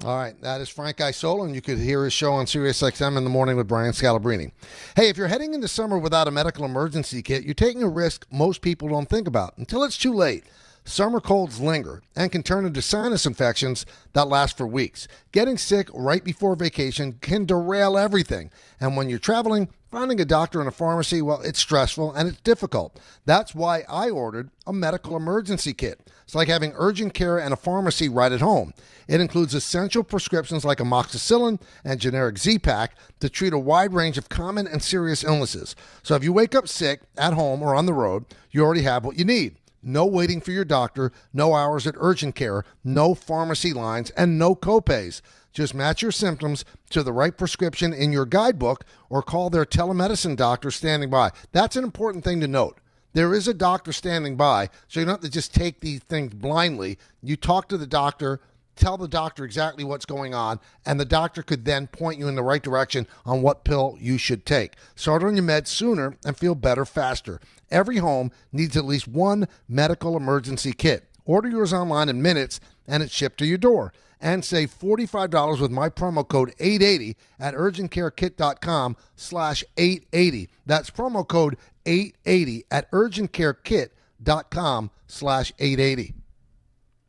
All right, that is Frank Isola, and you could hear his show on SiriusXM in the morning with Brian Scalabrine. Hey, if you're heading into summer without a medical emergency kit, you're taking a risk most people don't think about until it's too late. Summer colds linger and can turn into sinus infections that last for weeks. Getting sick right before vacation can derail everything. And when you're traveling, finding a doctor in a pharmacy, well, it's stressful and it's difficult. That's why I ordered a medical emergency kit. It's like having urgent care and a pharmacy right at home. It includes essential prescriptions like amoxicillin and generic Z-Pak to treat a wide range of common and serious illnesses. So if you wake up sick at home or on the road, you already have what you need. No waiting for your doctor, no hours at urgent care, no pharmacy lines, and no copays. Just match your symptoms to the right prescription in your guidebook or call their telemedicine doctor standing by. That's an important thing to note. There is a doctor standing by, so you don't have to just take these things blindly. You talk to the doctor, tell the doctor exactly what's going on, and the doctor could then point you in the right direction on what pill you should take. Start on your meds sooner and feel better faster. Every home needs at least one medical emergency kit. Order yours online in minutes, and it's shipped to your door. And save $45 with my promo code 880 at urgentcarekit.com/880. That's promo code 880 at urgentcarekit.com/880.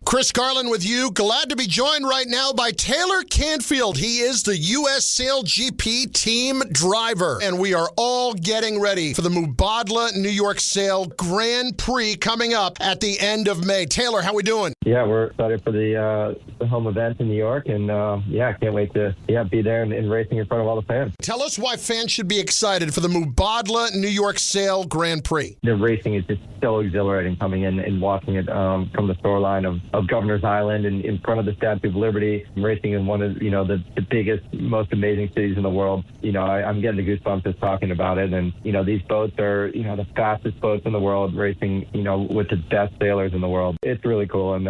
Chris Carlin with you. Glad to be joined right now by Taylor Canfield. He is the U.S. Sail GP team driver. And we are all getting ready for the Mubadala New York Sail Grand Prix coming up at the end of May. Taylor, how we doing? Yeah, we're excited for the home event in New York. And, can't wait to be there and racing in front of all the fans. Tell us why fans should be excited for the Mubadala New York Sail Grand Prix. The racing is just so exhilarating coming in and watching it from the shoreline of Governor's Island and in front of the Statue of Liberty, racing in one of the biggest, most amazing cities in the world. I'm getting the goosebumps just talking about it. And these boats are the fastest boats in the world, racing with the best sailors in the world. It's really cool, and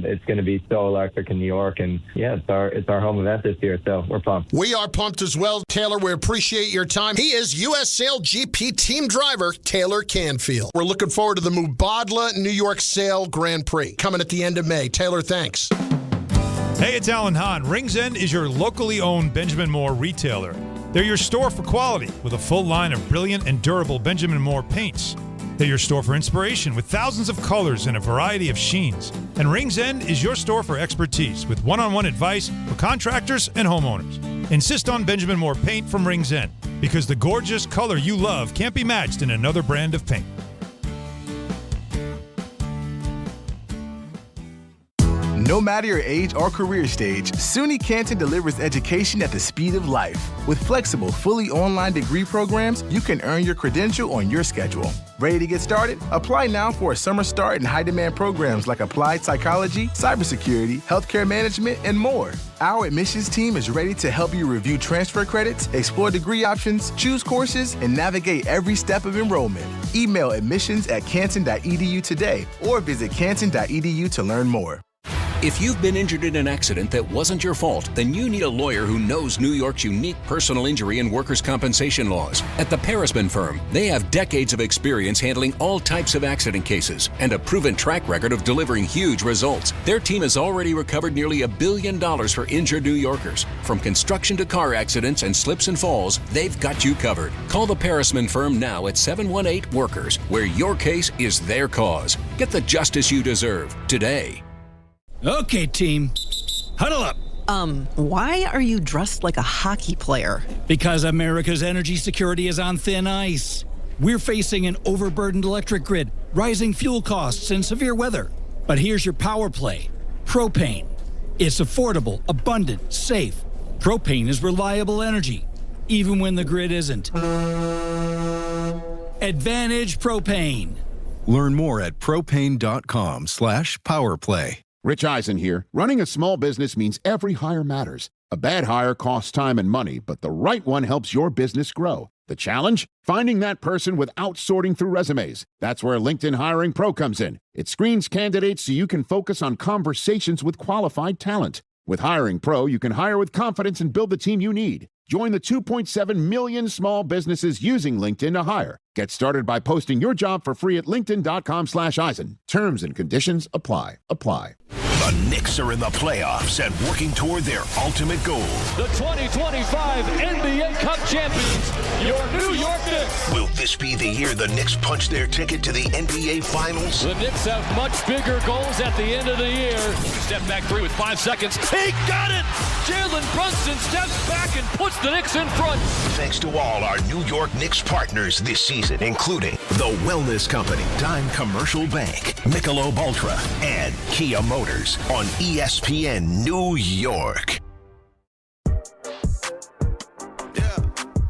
it's going to be so electric in New York. And it's our home event this year, so we're pumped. We are pumped as well, Taylor. We appreciate your time. He is U.S. Sail GP team driver Taylor Canfield. We're looking forward to the Mubadala New York Sail Grand Prix coming at the end of May. Taylor, thanks. Hey, it's Alan Hahn. Rings End is your locally owned Benjamin Moore retailer. They're your store for quality with a full line of brilliant and durable Benjamin Moore paints. They're your store for inspiration with thousands of colors and a variety of sheens. And Rings End is your store for expertise with one-on-one advice for contractors and homeowners. Insist on Benjamin Moore paint from Rings End because the gorgeous color you love can't be matched in another brand of paint. No matter your age or career stage, SUNY Canton delivers education at the speed of life. With flexible, fully online degree programs, you can earn your credential on your schedule. Ready to get started? Apply now for a summer start in high-demand programs like applied psychology, cybersecurity, healthcare management, and more. Our admissions team is ready to help you review transfer credits, explore degree options, choose courses, and navigate every step of enrollment. Email admissions@canton.edu today or visit canton.edu to learn more. If you've been injured in an accident that wasn't your fault, then you need a lawyer who knows New York's unique personal injury and workers' compensation laws. At the Parisman Firm, they have decades of experience handling all types of accident cases and a proven track record of delivering huge results. Their team has already recovered nearly $1 billion for injured New Yorkers. From construction to car accidents and slips and falls, they've got you covered. Call the Parisman Firm now at 718-WORKERS, where your case is their cause. Get the justice you deserve today. Okay, team. Huddle up. Why are you dressed like a hockey player? Because America's energy security is on thin ice. We're facing an overburdened electric grid, rising fuel costs, and severe weather. But here's your power play. Propane. It's affordable, abundant, safe. Propane is reliable energy, even when the grid isn't. Advantage Propane. Learn more at propane.com/powerplay. Rich Eisen here. Running a small business means every hire matters. A bad hire costs time and money, but the right one helps your business grow. The challenge? Finding that person without sorting through resumes. That's where LinkedIn Hiring Pro comes in. It screens candidates so you can focus on conversations with qualified talent. With Hiring Pro, you can hire with confidence and build the team you need. Join the 2.7 million small businesses using LinkedIn to hire. Get started by posting your job for free at linkedin.com/Eisen. Terms and conditions apply. The Knicks are in the playoffs and working toward their ultimate goal. The 2025 NBA Cup champions, your New York Knicks. Will this be the year the Knicks punch their ticket to the NBA Finals? The Knicks have much bigger goals at the end of the year. Step back three with 5 seconds. He got it! Jalen Brunson steps back and puts the Knicks in front. Thanks to all our New York Knicks partners this season, including The Wellness Company, Dime Commercial Bank, Michelob Ultra, and Kia Motors on ESPN New York.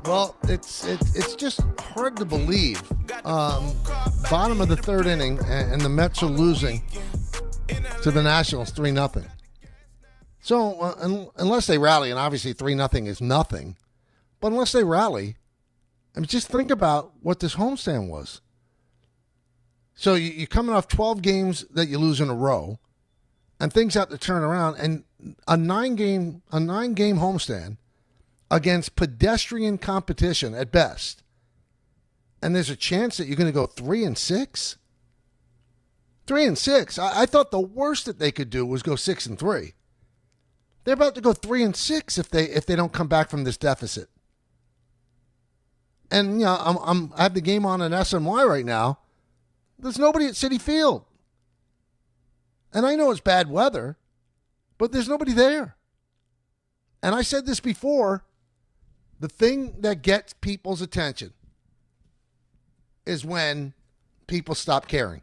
Well, it's just hard to believe. Bottom of the third inning, and the Mets are losing to the Nationals 3-0. So unless they rally, and obviously 3-0 is nothing, but unless they rally, I mean, just think about what this homestand was. So you're coming off 12 games that you lose in a row, and things have to turn around, and a nine-game homestand against pedestrian competition at best, and there's a chance that you're going to go 3-6. 3-6. I thought the worst that they could do was go 6-3. They're about to go 3-6 if they don't come back from this deficit. And I have the game on in SNY right now. There's nobody at Citi Field. And I know it's bad weather, but there's nobody there. And I said this before, the thing that gets people's attention is when people stop caring.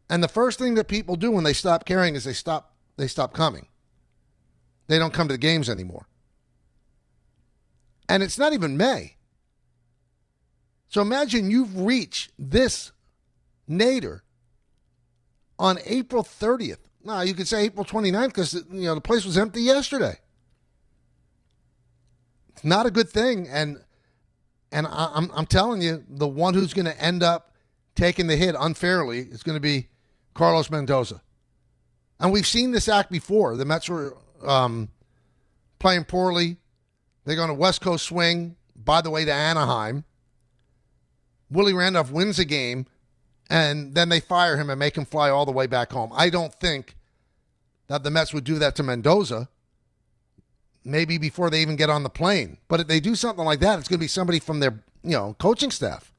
And the first thing that people do when they stop caring is they stop coming. They don't come to the games anymore. And it's not even May. So imagine you've reached this nadir on April 30th. No, you could say April 29th because the place was empty yesterday. It's not a good thing, and I'm telling you, the one who's going to end up taking the hit unfairly is going to be Carlos Mendoza. And we've seen this act before. The Mets were playing poorly. They go on a West Coast swing, by the way, to Anaheim. Willie Randolph wins a game, and then they fire him and make him fly all the way back home. I don't think that the Mets would do that to Mendoza, maybe before they even get on the plane. But if they do something like that, it's going to be somebody from their coaching staff.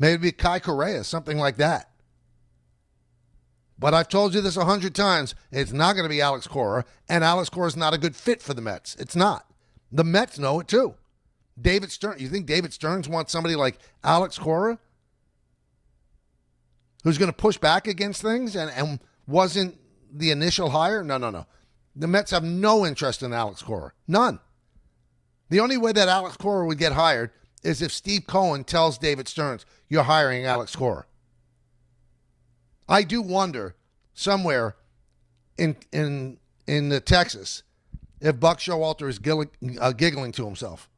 Maybe Kai Correa, something like that. But I've told you this 100 times. It's not going to be Alex Cora, and Alex Cora is not a good fit for the Mets. It's not. The Mets know it too. David Stern. You think David Stearns wants somebody like Alex Cora who's going to push back against things and wasn't the initial hire? No. The Mets have no interest in Alex Cora. None. The only way that Alex Cora would get hired is if Steve Cohen tells David Stearns, you're hiring Alex Cora. I do wonder somewhere in Texas if Buck Showalter is giggling to himself.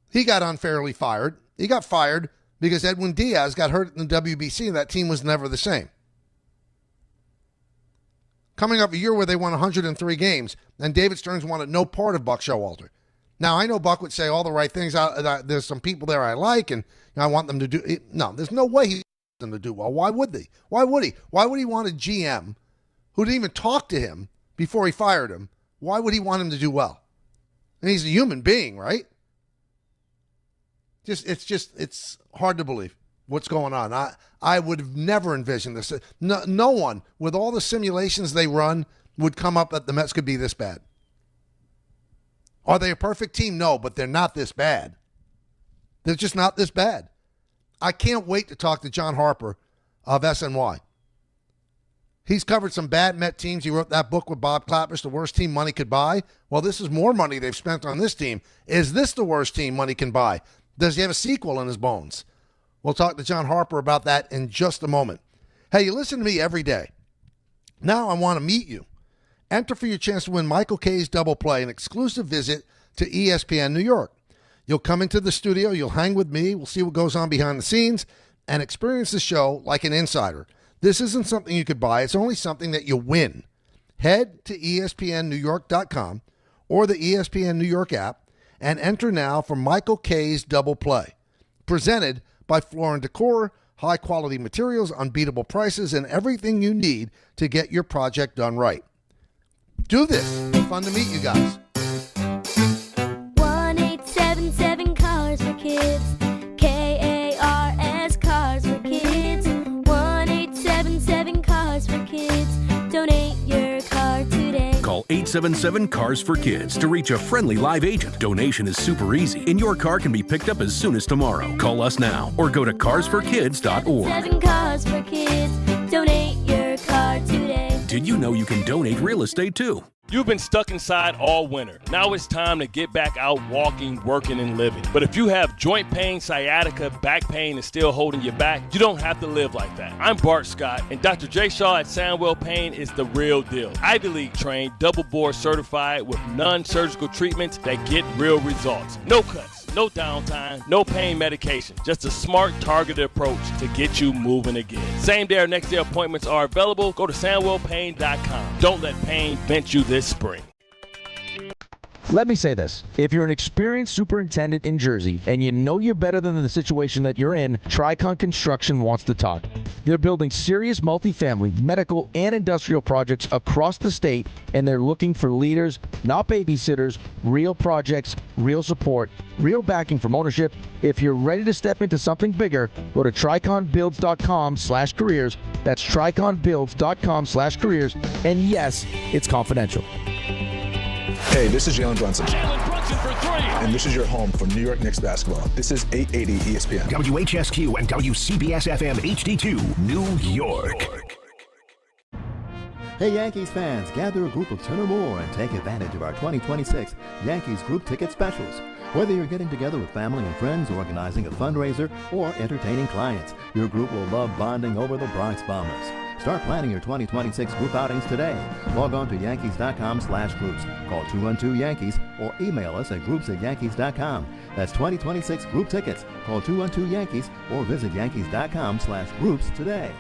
He got unfairly fired. He got fired because Edwin Diaz got hurt in the WBC and that team was never the same. Coming up a year where they won 103 games, and David Stearns wanted no part of Buck Showalter. Now, I know Buck would say all the right things. There's some people there I like, and I want them to do it. No, there's no way he wants them to do well. Why would they? Why would he? Why would he want a GM who didn't even talk to him before he fired him? Why would he want him to do well? And he's a human being, right? It's hard to believe what's going on. I would have never envisioned this. No one, with all the simulations they run, would come up that the Mets could be this bad. Are they a perfect team? No, but they're not this bad. They're just not this bad. I can't wait to talk to John Harper of SNY. He's covered some bad Met teams. He wrote that book with Bob Klapisch, The Worst Team Money Could Buy. Well, this is more money they've spent on this team. Is this the worst team money can buy? Does he have a sequel in his bones? We'll talk to John Harper about that in just a moment. Hey, you listen to me every day. Now I want to meet you. Enter for your chance to win Michael Kay's Double Play, an exclusive visit to ESPN New York. You'll come into the studio, you'll hang with me, we'll see what goes on behind the scenes, and experience the show like an insider. This isn't something you could buy, it's only something that you win. Head to ESPNNewYork.com or the ESPN New York app and enter now for Michael Kay's Double Play. Presented by Floor & Decor, high-quality materials, unbeatable prices, and everything you need to get your project done right. Do this. It's fun to meet you guys. 1-877 Cars for Kids. KARS Cars for Kids. 1-877 Cars for Kids. Donate your car today. Call 877 Cars for Kids to reach a friendly live agent. Donation is super easy, and your car can be picked up as soon as tomorrow. Call us now or go to carsforkids.org. 7 Cars for Kids. Donate your car today. Did you know you can donate real estate too? You've been stuck inside all winter. Now it's time to get back out walking, working, and living. But if you have joint pain, sciatica, back pain, and still holding you back, you don't have to live like that. I'm Bart Scott, and Dr. J. Shaw at Sandwell Pain is the real deal. Ivy League trained, double board certified with non-surgical treatments that get real results. No cuts, no downtime, no pain medication. Just a smart, targeted approach to get you moving again. Same day or next day appointments are available. Go to SandwellPain.com. Don't let pain vent you this spring. Let me say this. If you're an experienced superintendent in Jersey and you know you're better than the situation that you're in, Tricon Construction wants to talk. They're building serious multifamily, medical, and industrial projects across the state, and they're looking for leaders, not babysitters, real projects, real support, real backing from ownership. If you're ready to step into something bigger, go to triconbuilds.com/careers. That's triconbuilds.com/careers. And yes, it's confidential. Hey, this is Jalen Brunson. Jalen Brunson for three. And this is your home for New York Knicks basketball. This is 880 ESPN. WHSQ and WCBS-FM HD2, New York. Hey Yankees fans, gather a group of 10 or more and take advantage of our 2026 Yankees group ticket specials. Whether you're getting together with family and friends, organizing a fundraiser, or entertaining clients, your group will love bonding over the Bronx Bombers. Start planning your 2026 group outings today. Log on to Yankees.com/groups. Call 212-YANKEES or email us at groups@Yankees.com. That's 2026 group tickets. Call 212-YANKEES or visit Yankees.com/groups today.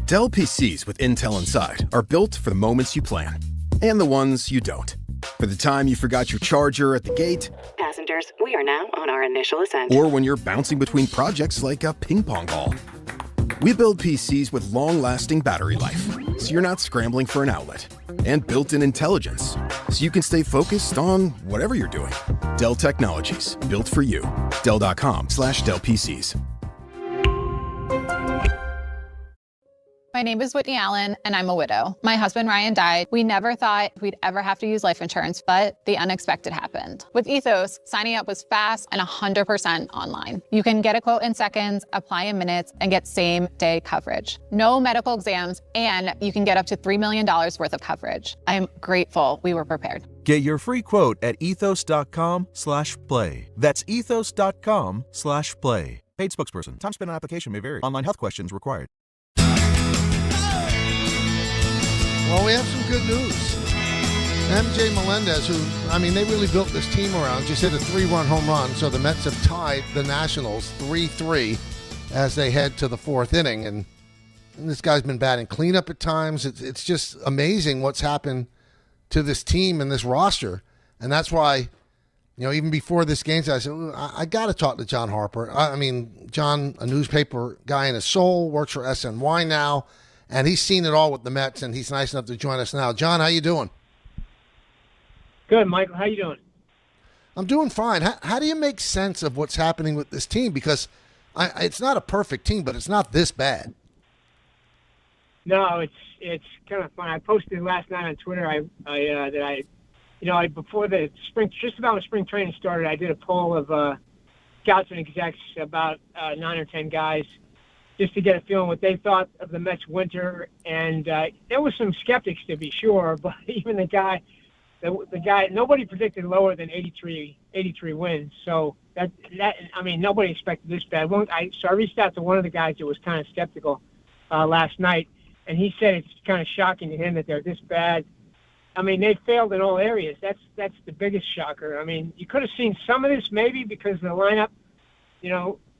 Dell PCs with Intel inside are built for the moments you plan and the ones you don't. For the time you forgot your charger at the gate. Passengers, we are now on our initial ascent. Or when you're bouncing between projects like a ping pong ball. We build PCs with long-lasting battery life, so you're not scrambling for an outlet. And built-in intelligence, so you can stay focused on whatever you're doing. Dell Technologies, built for you. Dell.com/Dell PCs. My name is Whitney Allen, and I'm a widow. My husband, Ryan, died. We never thought we'd ever have to use life insurance, but the unexpected happened. With Ethos, signing up was fast and 100% online. You can get a quote in seconds, apply in minutes, and get same-day coverage. No medical exams, and you can get up to $3 million worth of coverage. I'm grateful we were prepared. Get your free quote at ethos.com/play. That's ethos.com/play. Paid spokesperson. Time spent on application may vary. Online health questions required. Well, we have some good news. MJ Melendez, who, they really built this team around, just hit a 3-run home run. So the Mets have tied the Nationals 3-3 as they head to the fourth inning. And this guy's been batting cleanup at times. It's just amazing what's happened to this team and this roster. And that's why, even before this game, I said, I got to talk to John Harper. John, a newspaper guy in his soul, works for SNY now. And he's seen it all with the Mets, and he's nice enough to join us now. John, how you doing? Good, Michael. How you doing? I'm doing fine. How do you make sense of what's happening with this team? Because it's not a perfect team, but it's not this bad. No, it's kind of fun. I posted last night on Twitter before the spring, just about when spring training started, I did a poll of scouts and execs, about 9 or 10 guys, just to get a feeling what they thought of the Mets winter. And there was some skeptics, to be sure, but even the guy, nobody predicted lower than 83 wins. So nobody expected this bad. So I reached out to one of the guys that was kind of skeptical last night, and he said it's kind of shocking to him that they're this bad. They failed in all areas. That's the biggest shocker. You could have seen some of this maybe because the lineup,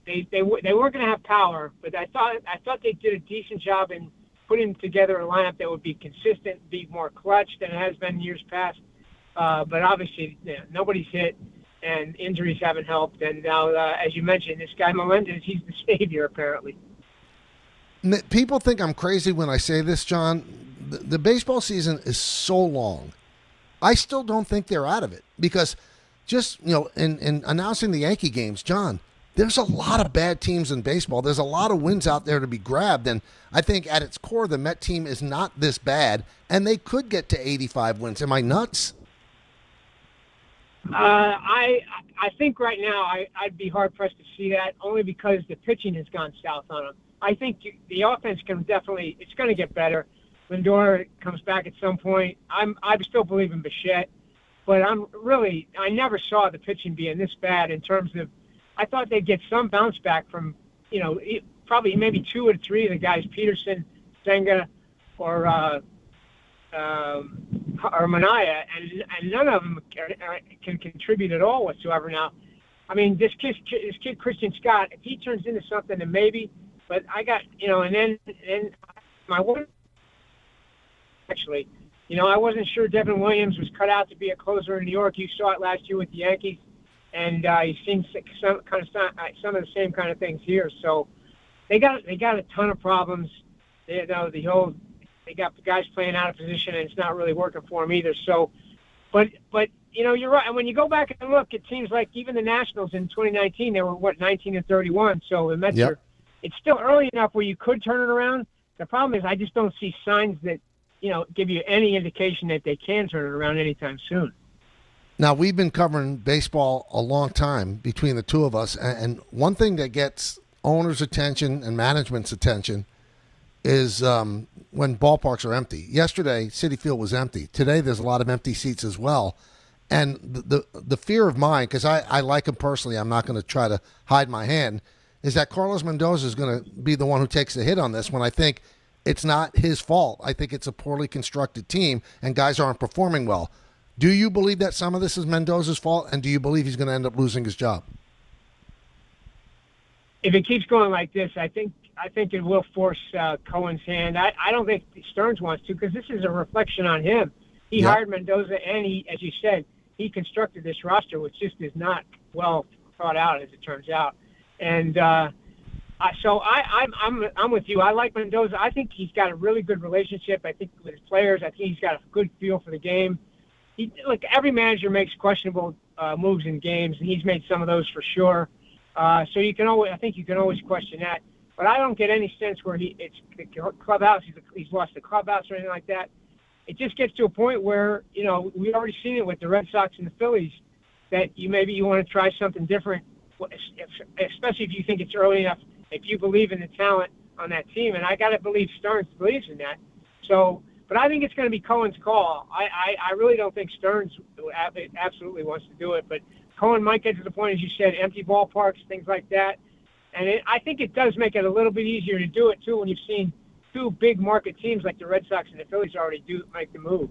They weren't going to have power, but I thought they did a decent job in putting together a lineup that would be consistent, be more clutch than it has been in years past. But obviously, nobody's hit, and injuries haven't helped. And now, as you mentioned, this guy Melendez, he's the savior apparently. People think I'm crazy when I say this, John. The baseball season is so long. I still don't think they're out of it because just in announcing the Yankee games, John. There's a lot of bad teams in baseball. There's a lot of wins out there to be grabbed. And I think at its core, the Met team is not this bad, and they could get to 85 wins. Am I nuts? I think right now I'd be hard-pressed to see that, only because the pitching has gone south on them. I think the offense it's going to get better. Lindor comes back at some point. I still believe in Bichette, but I never saw the pitching being this bad in terms of, I thought they'd get some bounce back from, probably maybe 2 or 3 of the guys, Peterson, Senga, or Manaea, and none of them can contribute at all whatsoever now. This kid Christian Scott, if he turns into something, then maybe. But I got, and then my one, actually, I wasn't sure Devin Williams was cut out to be a closer in New York. You saw it last year with the Yankees, and you've seen some of the same kind of things here. So they got a ton of problems. They got the guys playing out of position, and it's not really working for them either. So, but you're right. And when you go back and look, it seems like even the Nationals in 2019, they were 19-31. So the Mets it's still early enough where you could turn it around. The problem is I just don't see signs that give you any indication that they can turn it around anytime soon. Now, we've been covering baseball a long time between the two of us, and one thing that gets owners' attention and management's attention is when ballparks are empty. Yesterday, Citi Field was empty. Today, there's a lot of empty seats as well. And the fear of mine, because I like him personally, I'm not going to try to hide my hand, is that Carlos Mendoza is going to be the one who takes the hit on this when I think it's not his fault. I think it's a poorly constructed team, and guys aren't performing well. Do you believe that some of this is Mendoza's fault, and do you believe he's going to end up losing his job? If it keeps going like this, I think it will force Cohen's hand. I don't think Stearns wants to, because this is a reflection on him. He hired Mendoza, and he, as you said, he constructed this roster, which just is not well thought out, as it turns out. And so I'm with you. I like Mendoza. I think he's got a really good relationship. I think with his players, I think he's got a good feel for the game. Every manager makes questionable moves in games, and he's made some of those for sure. So I think you can always question that. But I don't get any sense where it's the clubhouse. He's lost the clubhouse or anything like that. It just gets to a point where we've already seen it with the Red Sox and the Phillies that maybe you want to try something different, especially if you think it's early enough. If you believe in the talent on that team, and I got to believe Stearns believes in that. So, but I think it's going to be Cohen's call. I really don't think Stearns absolutely wants to do it, but Cohen might get to the point, as you said, empty ballparks, things like that. And I think it does make it a little bit easier to do it, too, when you've seen two big market teams like the Red Sox and the Phillies already make the move.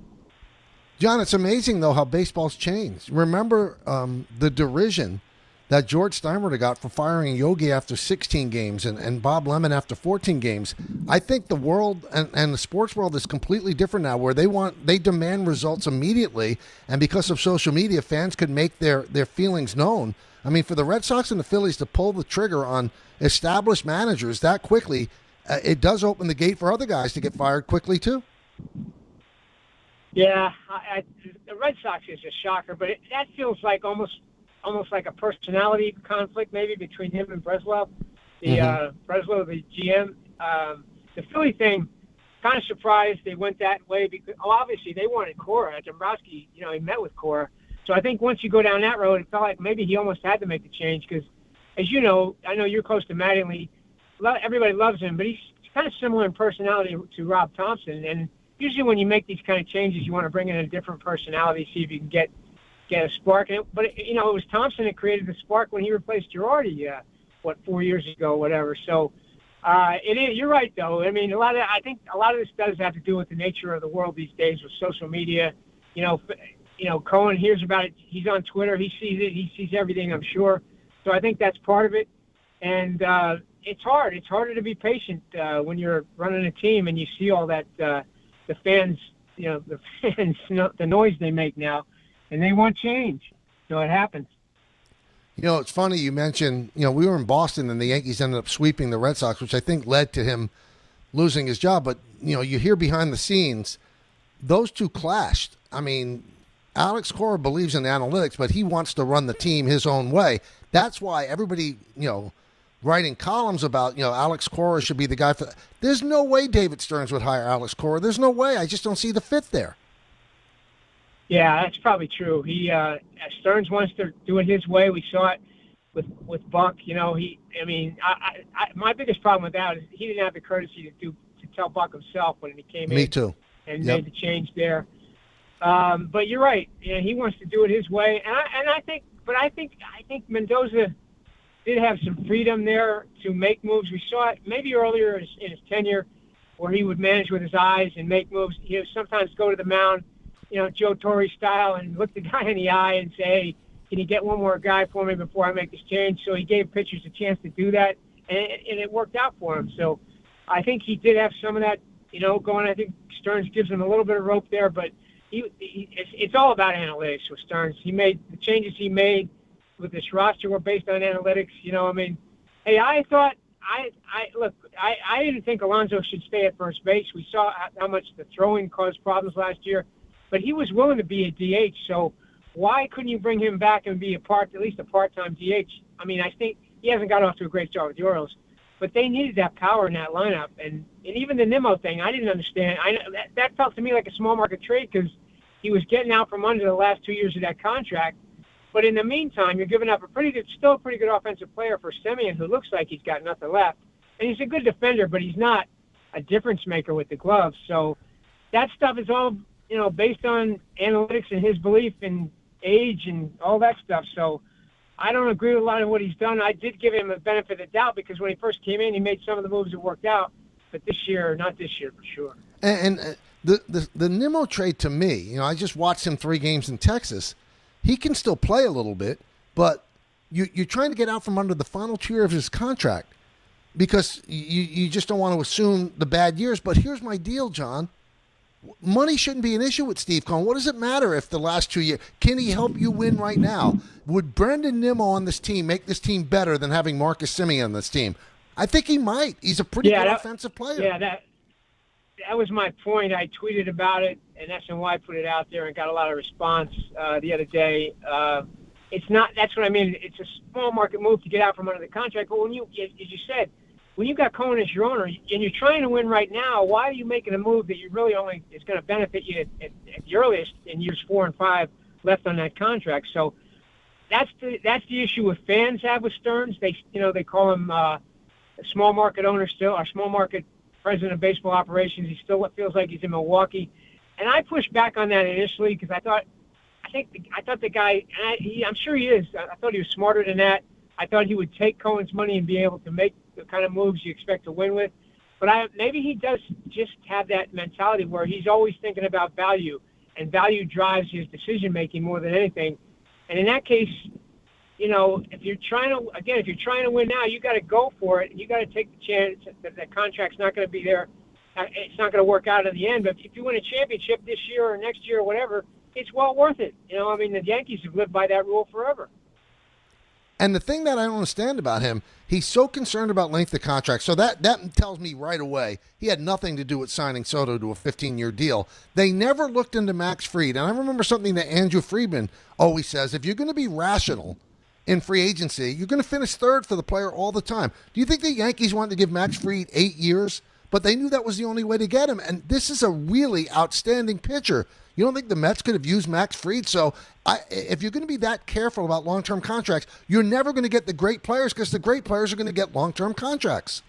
John, it's amazing, though, how baseball's changed. Remember the derision that George Steinbrenner got for firing Yogi after 16 games and Bob Lemon after 14 games. I think the world and the sports world is completely different now, where they demand results immediately, and because of social media, fans could make their feelings known. I mean, for the Red Sox and the Phillies to pull the trigger on established managers that quickly, it does open the gate for other guys to get fired quickly, too. Yeah, the Red Sox is a shocker, but that feels like almost like a personality conflict maybe between him and Breslow, Breslow, the GM. The Philly thing, kind of surprised they went that way because obviously they wanted Cora. Dombrowski, he met with Cora. So I think once you go down that road, it felt like maybe he almost had to make the change because, as you know, I know you're close to Mattingly. Everybody loves him, but he's kind of similar in personality to Rob Thompson. And usually when you make these kind of changes, you want to bring in a different personality, see if you can get a spark. But it was Thompson that created the spark when he replaced Girardi, 4 years ago, whatever. So it is. You're right, though. I mean, I think a lot of this does have to do with the nature of the world these days with social media. Cohen hears about it. He's on Twitter. He sees it. He sees everything, I'm sure. So I think that's part of it. And it's hard. It's harder to be patient when you're running a team and you see all that the fans, the noise they make now. And they want change. So it happens. It's funny you mentioned, we were in Boston and the Yankees ended up sweeping the Red Sox, which I think led to him losing his job. But, you hear behind the scenes, those two clashed. I mean, Alex Cora believes in analytics, but he wants to run the team his own way. That's why everybody, writing columns about, Alex Cora should be the guy for. There's no way David Stearns would hire Alex Cora. There's no way. I just don't see the fit there. Yeah, that's probably true. Stearns wants to do it his way. We saw it with Buck. My biggest problem with that is he didn't have the courtesy to tell Buck himself when he came in. Me too. And made the change there. But you're right. He wants to do it his way, and I think Mendoza did have some freedom there to make moves. We saw it maybe earlier in his tenure, where he would manage with his eyes and make moves. He would sometimes go to the mound, Joe Torre style, and look the guy in the eye and say, "Hey, can you get one more guy for me before I make this change?" So he gave pitchers a chance to do that, and it worked out for him. So I think he did have some of that, going. I think Stearns gives him a little bit of rope there, but it's all about analytics with Stearns. The changes he made with this roster were based on analytics. Hey, I thought I didn't think Alonso should stay at first base. We saw how much the throwing caused problems last year, but he was willing to be a DH. So why couldn't you bring him back and be at least a part-time DH? I think he hasn't got off to a great start with the Orioles, but they needed that power in that lineup. And even the Nimmo thing, I didn't understand. That felt to me like a small market trade because he was getting out from under the last 2 years of that contract. But in the meantime, you're giving up still a pretty good offensive player for Semien, who looks like he's got nothing left. And he's a good defender, but he's not a difference maker with the gloves. So that stuff is all, based on analytics and his belief in age and all that stuff. So I don't agree with a lot of what he's done. I did give him a benefit of the doubt because when he first came in, he made some of the moves that worked out. But not this year for sure. And the Nimmo trade to me, I just watched him 3 games in Texas. He can still play a little bit, but you're trying to get out from under the final tier of his contract because you just don't want to assume the bad years. But here's my deal, John. Money shouldn't be an issue with Steve Cohen. What does it matter if the last 2 years? Can he help you win right now? Would Brendan Nimmo on this team make this team better than having Marcus Semien on this team? I think he might. He's a pretty good offensive player. Yeah, that was my point. I tweeted about it, and SNY put it out there and got a lot of response the other day. That's what I mean. It's a small market move to get out from under the contract. But as you said, when you've got Cohen as your owner and you're trying to win right now, why are you making a move that you really only is going to benefit you at the earliest in years 4 and 5 left on that contract? So that's the issue with fans have with Stearns. They call him a small market owner still, or small market president of baseball operations. He still feels like he's in Milwaukee, and I pushed back on that initially because I thought the guy, I'm sure he is. I thought he was smarter than that. I thought he would take Cohen's money and be able to make the kind of moves you expect to win with. But maybe he does just have that mentality where he's always thinking about value, and value drives his decision making more than anything. And in that case, if you're trying to win now, you got to go for it. You got to take the chance that the contract's not going to be there. It's not going to work out in the end. But if you win a championship this year or next year or whatever, it's well worth it. The Yankees have lived by that rule forever. And the thing that I don't understand about him, he's so concerned about length of contract. So that tells me right away he had nothing to do with signing Soto to a 15-year deal. They never looked into Max Fried. And I remember something that Andrew Friedman always says, if you're going to be rational in free agency, you're going to finish third for the player all the time. Do you think the Yankees wanted to give Max Fried 8 years? But they knew that was the only way to get him. And this is a really outstanding pitcher. You don't think the Mets could have used Max Fried? So if you're going to be that careful about long-term contracts, you're never going to get the great players because the great players are going to get long-term contracts.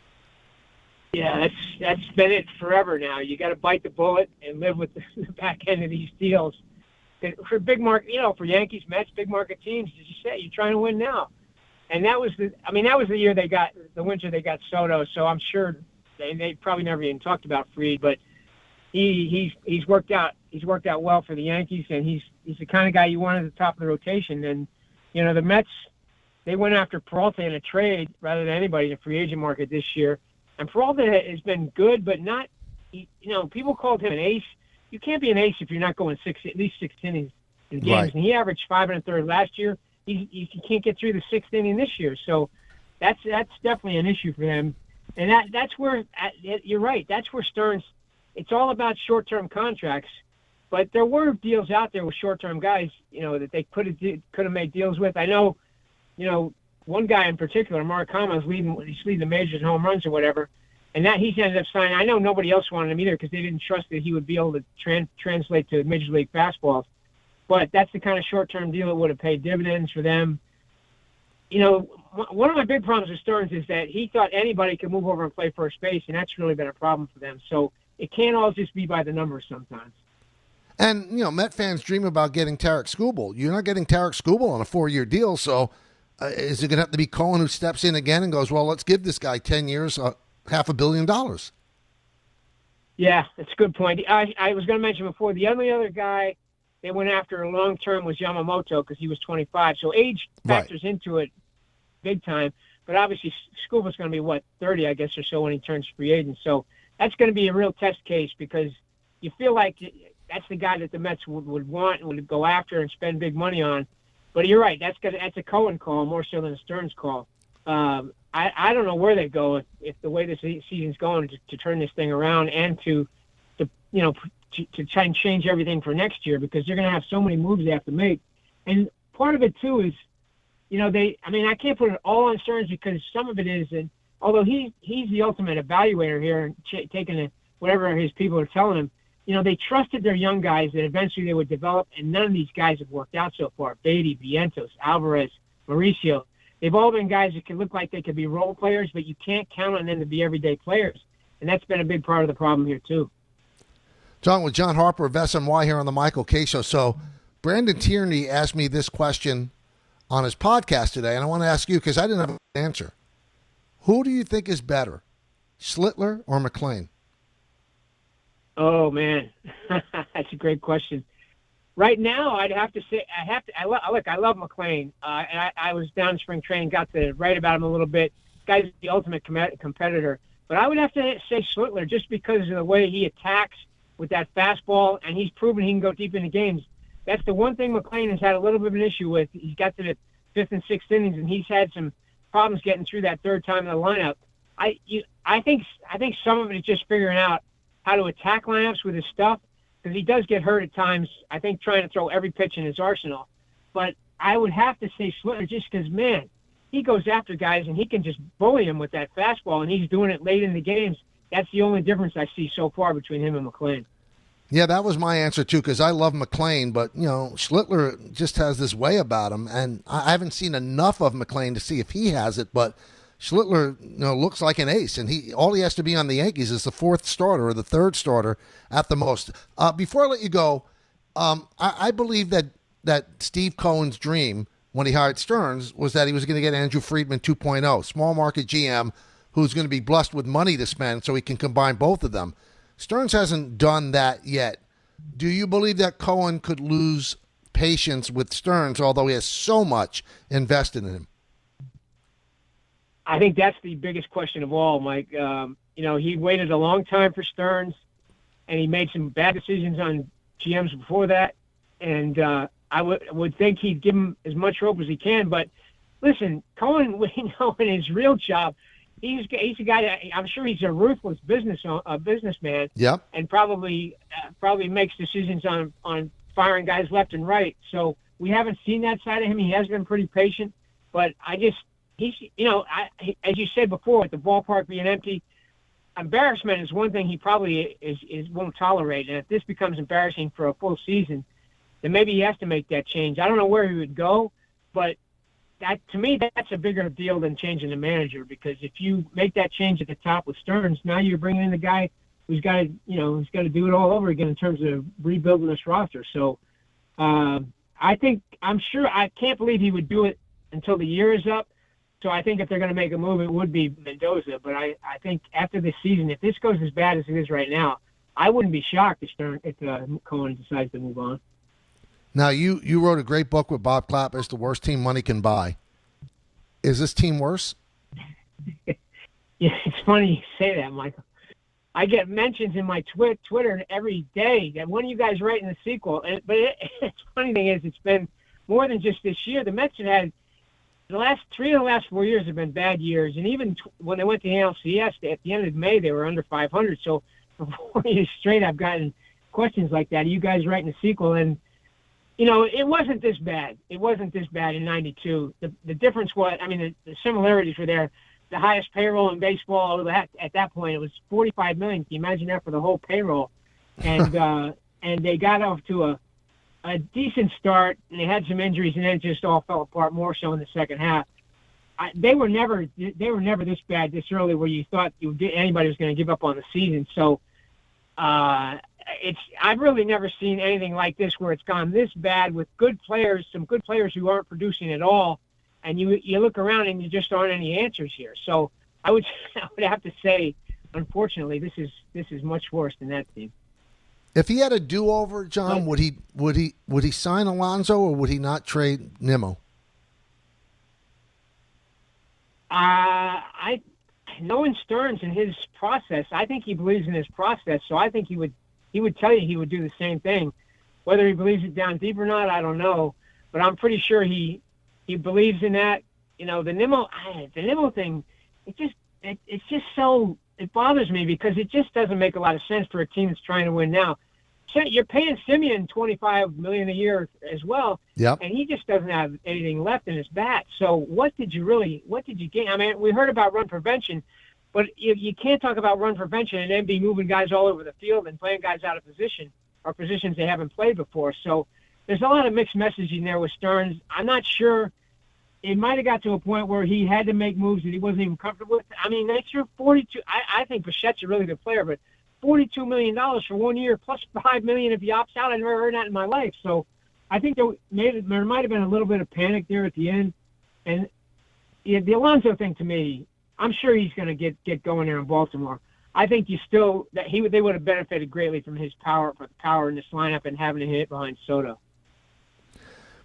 Yeah, that's been it forever now. You got to bite the bullet and live with the back end of these deals. For big market, for Yankees, Mets, big market teams, as you say, you're trying to win now. And that was the year the winter they got Soto. So I'm sure they probably never even talked about Fried, but he's worked out. He's worked out well for the Yankees, and he's the kind of guy you want at the top of the rotation. And the Mets, they went after Peralta in a trade rather than anybody in the free agent market this year. And Peralta has been good, but not. People called him an ace. You can't be an ace if you're not going at least 6 innings in games. Right. And he averaged 5 1/3 last year. You can't get through the 6th inning this year, so that's definitely an issue for them. And that's where you're right. That's where Stearns. It's all about short-term contracts, but there were deals out there with short-term guys, that they could have made deals with. I know, one guy in particular, Murakami, he's leading the majors in home runs or whatever, and that he's ended up signing. I know nobody else wanted him either because they didn't trust that he would be able to translate to Major League fastballs. But that's the kind of short-term deal that would have paid dividends for them. One of my big problems with Stearns is that he thought anybody could move over and play first base, and that's really been a problem for them. So it can't all just be by the numbers sometimes. And, Met fans dream about getting Tarek Skubal. You're not getting Tarek Skubal on a 4-year deal, so is it going to have to be Cohen who steps in again and goes, well, let's give this guy 10 years, $500 million? Yeah, that's a good point. I was going to mention before, the only other guy they went after long-term was Yamamoto because he was 25. So age factors into it big time. But obviously, Skubal's going to be, 30, I guess, or so when he turns free agent. So that's going to be a real test case because you feel like that's the guy that the Mets would want and would go after and spend big money on. But you're right. That's a Cohen call more so than a Stearns call. I don't know where they go if the way this season's going to turn this thing around and to try and change everything for next year, because they're going to have so many moves they have to make. And part of it too is, I can't put it all on Stearns, because some of it is, and although he's the ultimate evaluator here and taking whatever his people are telling him, they trusted their young guys that eventually they would develop, and none of these guys have worked out so far. Beatty, Vientos, Alvarez, Mauricio. They've all been guys that could look like they could be role players, but you can't count on them to be everyday players. And that's been a big part of the problem here, too. John, with John Harper of SNY here on the Michael K. Show. So Brandon Tierney asked me this question on his podcast today, and I want to ask you, because I didn't have an answer. Who do you think is better, Schlittler or McClain? Oh, man. That's a great question. Right now, I'd have to say I love McClain. And I was down in spring training, got to write about him a little bit. This guy's the ultimate competitor. But I would have to say Schlittler, just because of the way he attacks with that fastball, and he's proven he can go deep into games. That's the one thing McClain has had a little bit of an issue with. He's got to the fifth and sixth innings, and he's had some problems getting through that third time in the lineup. I think some of it is just figuring out how to attack lineups with his stuff, because he does get hurt at times, I think, trying to throw every pitch in his arsenal. But I would have to say Schlittler, just because, man, he goes after guys and he can just bully them with that fastball, and he's doing it late in the games. That's the only difference I see so far between him and McClain. Yeah, that was my answer, too, because I love McClain, but, Schlittler just has this way about him, and I haven't seen enough of McClain to see if he has it, but Schlittler, looks like an ace, and all he has to be on the Yankees is the fourth starter or the third starter at the most. Before I let you go, I believe that Steve Cohen's dream when he hired Stearns was that he was going to get Andrew Friedman 2.0, small market GM who's going to be blessed with money to spend so he can combine both of them. Stearns hasn't done that yet. Do you believe that Cohen could lose patience with Stearns, although he has so much invested in him? I think that's the biggest question of all, Mike. He waited a long time for Stearns, and he made some bad decisions on GMs before that. And I would think he'd give him as much hope as he can. But listen, Cohen, we know in his real job, he's a guy that I'm sure he's a ruthless businessman. Yep. And probably makes decisions on firing guys left and right. So we haven't seen that side of him. He has been pretty patient, but he's, as you said before, with the ballpark being empty, embarrassment is one thing he probably won't tolerate. And if this becomes embarrassing for a full season, then maybe he has to make that change. I don't know where he would go, but to me, that's a bigger deal than changing the manager, because if you make that change at the top with Stearns, now you're bringing in the guy who's got to do it all over again in terms of rebuilding this roster. So I can't believe he would do it until the year is up. So I think if they're going to make a move, it would be Mendoza. But I think after this season, if this goes as bad as it is right now, I wouldn't be shocked if Cohen decides to move on. Now, you wrote a great book with Bob Clapp as The Worst Team Money Can Buy. Is this team worse? Yeah, it's funny you say that, Michael. I get mentions in my Twitter every day that when are you guys writing the sequel? It's funny thing is, it's been more than just this year. The Mets have had the last 4 years have been bad years, and even when they went to the NLCS at the end of May, they were under 500. So for 4 years straight, I've gotten questions like that. Are you guys writing a sequel? And it wasn't this bad. It wasn't this bad in '92. The difference was, the similarities were there. The highest payroll in baseball at that point, it was $45 million. Can you imagine that for the whole payroll? And and they got off to a decent start, and they had some injuries, and then it just all fell apart more so in the second half. They were never this bad this early where you thought anybody was going to give up on the season. So I've really never seen anything like this where it's gone this bad with good players, some good players who aren't producing at all, and you look around and you just aren't any answers here. So I would have to say, unfortunately, this is much worse than that team. If he had a do-over, John, would he sign Alonso, or would he not trade Nimmo? Knowing Stearns and his process, I think he believes in his process, so I think he would he would tell you he would do the same thing. Whether he believes it down deep or not, I don't know. But I'm pretty sure he believes in that. You know, the Nimmo thing, it's just so, it bothers me because it just doesn't make a lot of sense for a team that's trying to win now. You're paying Simeon $25 million a year as well, yep. And he just doesn't have anything left in his bat. So what did you gain? I mean, we heard about run prevention, but you can't talk about run prevention and then be moving guys all over the field and playing guys out of position or positions they haven't played before. So there's a lot of mixed messaging there with Stearns. I'm not sure. It might have got to a point where he had to make moves that he wasn't even comfortable with. I mean, they threw 42. I think Bichette's a really good player, but $42 million for 1 year plus $5 million if he opts out. I've never heard that in my life. So I think there might have been a little bit of panic there at the end. And the Alonso thing, to me, I'm sure he's going to get going there in Baltimore. I think they would have benefited greatly from his power in this lineup and having to hit behind Soto.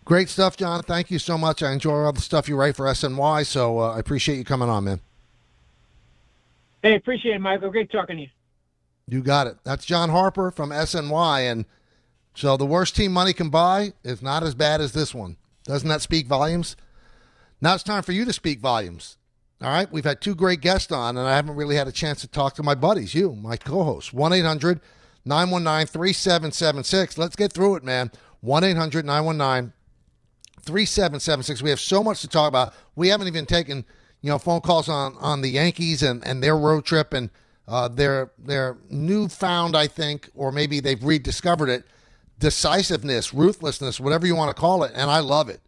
Great stuff, John. Thank you so much. I enjoy all the stuff you write for SNY, so I appreciate you coming on, man. Hey, appreciate it, Michael. Great talking to you. You got it. That's John Harper from SNY, and so the worst team money can buy is not as bad as this one. Doesn't that speak volumes? Now it's time for you to speak volumes. All right? We've had two great guests on, and I haven't really had a chance to talk to my buddies, you, my co-hosts. 1-800-919-3776. Let's get through it, man. 1-800-919-3776. We have so much to talk about. We haven't even taken, phone calls on the Yankees and their road trip and their newfound, I think, or maybe they've rediscovered it, decisiveness, ruthlessness, whatever you want to call it, and I love it.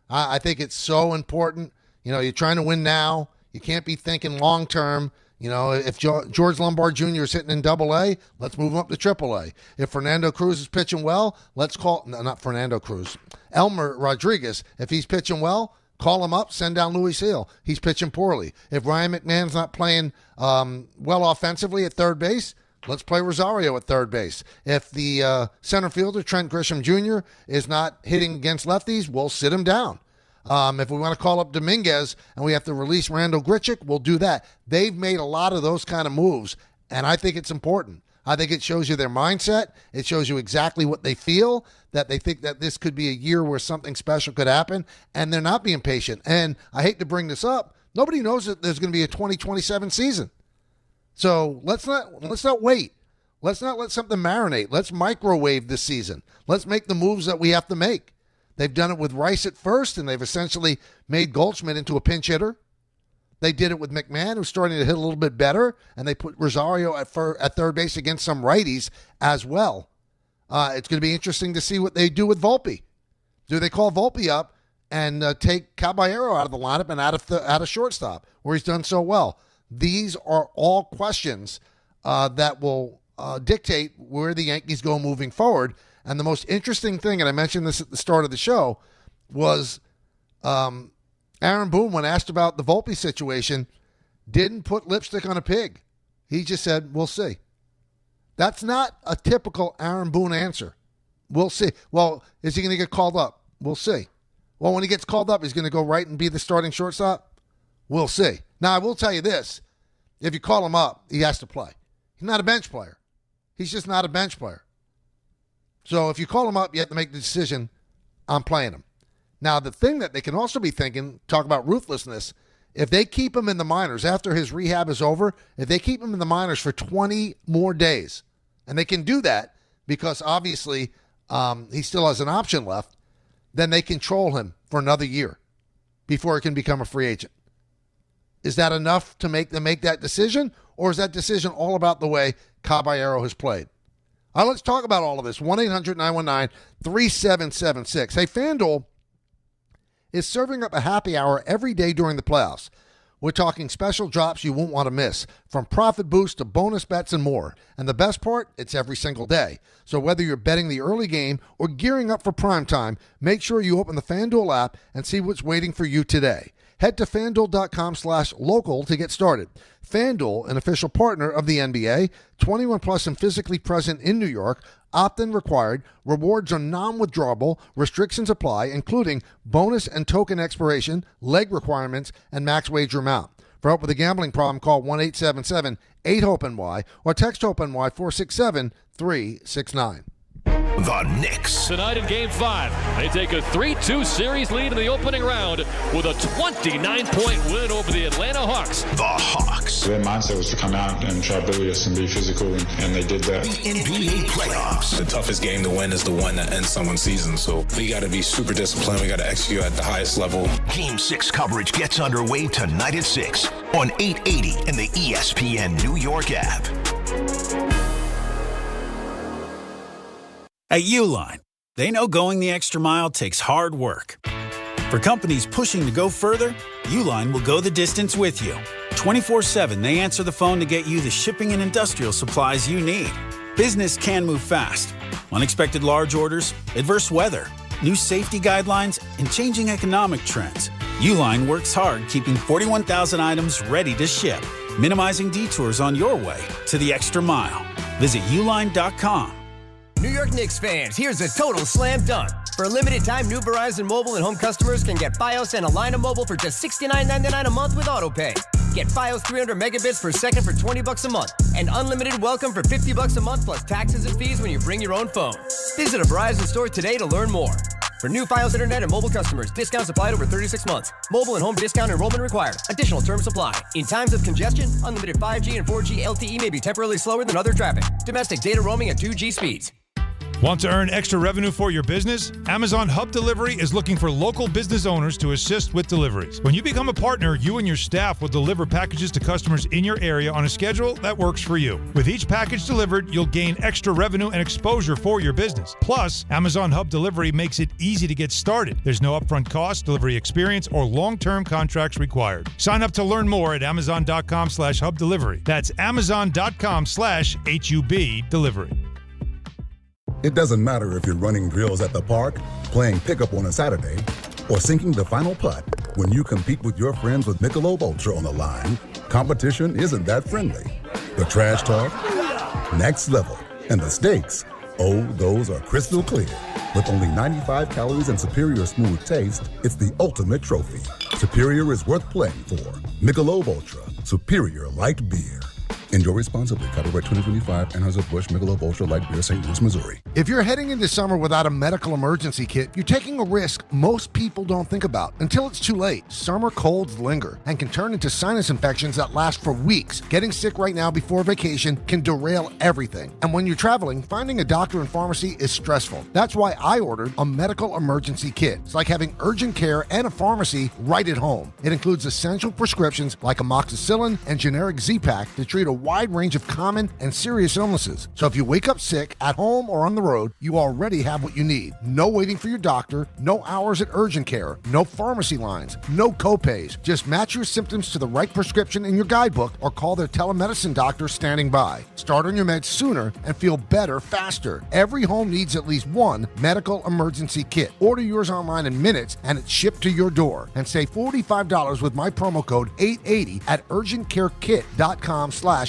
I think it's so important. You're trying to win now. You can't be thinking long term. If George Lombard Jr. is hitting in Double-A, let's move him up to Triple-A. If Fernando Cruz is pitching well, not Fernando Cruz, Elmer Rodriguez, if he's pitching well, call him up, send down Louis Seal. He's pitching poorly. If Ryan McMahon's not playing well offensively at third base, let's play Rosario at third base. If the center fielder, Trent Grisham Jr., is not hitting against lefties, we'll sit him down. If we want to call up Dominguez and we have to release Randall Grichuk, we'll do that. They've made a lot of those kind of moves, and I think it's important. I think it shows you their mindset. It shows you exactly what they feel, that they think that this could be a year where something special could happen, and they're not being patient. And I hate to bring this up. Nobody knows that there's going to be a 2027 season. So let's not wait. Let's not let something marinate. Let's microwave this season. Let's make the moves that we have to make. They've done it with Rice at first, and they've essentially made Goldschmidt into a pinch hitter. They did it with McMahon, who's starting to hit a little bit better, and they put Rosario at third base against some righties as well. It's going to be interesting to see what they do with Volpe. Do they call Volpe up and take Caballero out of the lineup and out of shortstop, where he's done so well? These are all questions that will dictate where the Yankees go moving forward. And the most interesting thing, and I mentioned this at the start of the show, was Aaron Boone, when asked about the Volpe situation, didn't put lipstick on a pig. He just said, we'll see. That's not a typical Aaron Boone answer. We'll see. Well, is he going to get called up? We'll see. Well, when he gets called up, he's going to go right and be the starting shortstop? We'll see. Now, I will tell you this. If you call him up, he has to play. He's not a bench player. He's just not a bench player. So if you call him up, you have to make the decision, I'm playing him. Now, the thing that they can also be thinking, talk about ruthlessness, if they keep him in the minors after his rehab is over, if they keep him in the minors for 20 more days, and they can do that because obviously he still has an option left, then they control him for another year before he can become a free agent. Is that enough to make them make that decision, or is that decision all about the way Caballero has played? Let's talk about all of this. 1-800-919-3776. Hey, FanDuel is serving up a happy hour every day during the playoffs. We're talking special drops you won't want to miss, from profit boosts to bonus bets and more. And the best part, it's every single day. So whether you're betting the early game or gearing up for prime time, make sure you open the FanDuel app and see what's waiting for you today. Head to FanDuel.com/local to get started. FanDuel, an official partner of the NBA, 21 plus and physically present in New York, opt-in required, rewards are non-withdrawable, restrictions apply, including bonus and token expiration, leg requirements, and max wager amount. For help with a gambling problem, call 1-877-8-HOPE-NY or text HOPE-NY 467-369. The Knicks. Tonight in Game 5, they take a 3-2 series lead in the opening round with a 29-point win over the Atlanta Hawks. The Hawks. Their mindset was to come out and try to bully us and be physical, and they did that. The NBA playoffs. The toughest game to win is the one that ends someone's season, so we got to be super disciplined. We got to execute at the highest level. Game 6 coverage gets underway tonight at 6 on 880 and the ESPN New York app. At Uline, they know going the extra mile takes hard work. For companies pushing to go further, Uline will go the distance with you. 24/7, they answer the phone to get you the shipping and industrial supplies you need. Business can move fast. Unexpected large orders, adverse weather, new safety guidelines, and changing economic trends. Uline works hard keeping 41,000 items ready to ship, minimizing detours on your way to the extra mile. Visit uline.com. New York Knicks fans, here's a total slam dunk. For a limited time, new Verizon Mobile and home customers can get Fios and a line of mobile for just $69.99 a month with AutoPay. Get Fios 300 megabits per second for $20 a month and unlimited welcome for $50 a month plus taxes and fees when you bring your own phone. Visit a Verizon store today to learn more. For new Fios Internet and mobile customers, discounts applied over 36 months. Mobile and home discount enrollment required. Additional terms apply. In times of congestion, unlimited 5G and 4G LTE may be temporarily slower than other traffic. Domestic data roaming at 2G speeds. Want to earn extra revenue for your business? Amazon Hub Delivery is looking for local business owners to assist with deliveries. When you become a partner, you and your staff will deliver packages to customers in your area on a schedule that works for you. With each package delivered, you'll gain extra revenue and exposure for your business. Plus, Amazon Hub Delivery makes it easy to get started. There's no upfront cost, delivery experience, or long-term contracts required. Sign up to learn more at amazon.com/hub delivery. That's amazon.com/HUB delivery. It doesn't matter if you're running drills at the park, playing pickup on a Saturday, or sinking the final putt. When you compete with your friends with Michelob Ultra on the line, competition isn't that friendly. The trash talk, next level, and the stakes, oh, those are crystal clear. With only 95 calories and superior smooth taste, it's the ultimate trophy. Superior is worth playing for. Michelob Ultra, superior light beer. Enjoy responsibly. Copyright 2025, Anheuser-Busch Michelob Ultra Light Beer, St. Louis, Missouri. If you're heading into summer without a medical emergency kit, you're taking a risk most people don't think about until it's too late. Summer colds linger and can turn into sinus infections that last for weeks. Getting sick right now before vacation can derail everything. And when you're traveling, finding a doctor and pharmacy is stressful. That's why I ordered a medical emergency kit. It's like having urgent care and a pharmacy right at home. It includes essential prescriptions like amoxicillin and generic Z-Pak to treat a wide range of common and serious illnesses. So if you wake up sick at home or on the road, you already have what you need. No waiting for your doctor, no hours at urgent care, no pharmacy lines, no copays. Just match your symptoms to the right prescription in your guidebook or call their telemedicine doctor standing by. Start on your meds sooner and feel better faster. Every home needs at least one medical emergency kit. Order yours online in minutes and it's shipped to your door. And save $45 with my promo code 880 at urgentcarekit.com/880.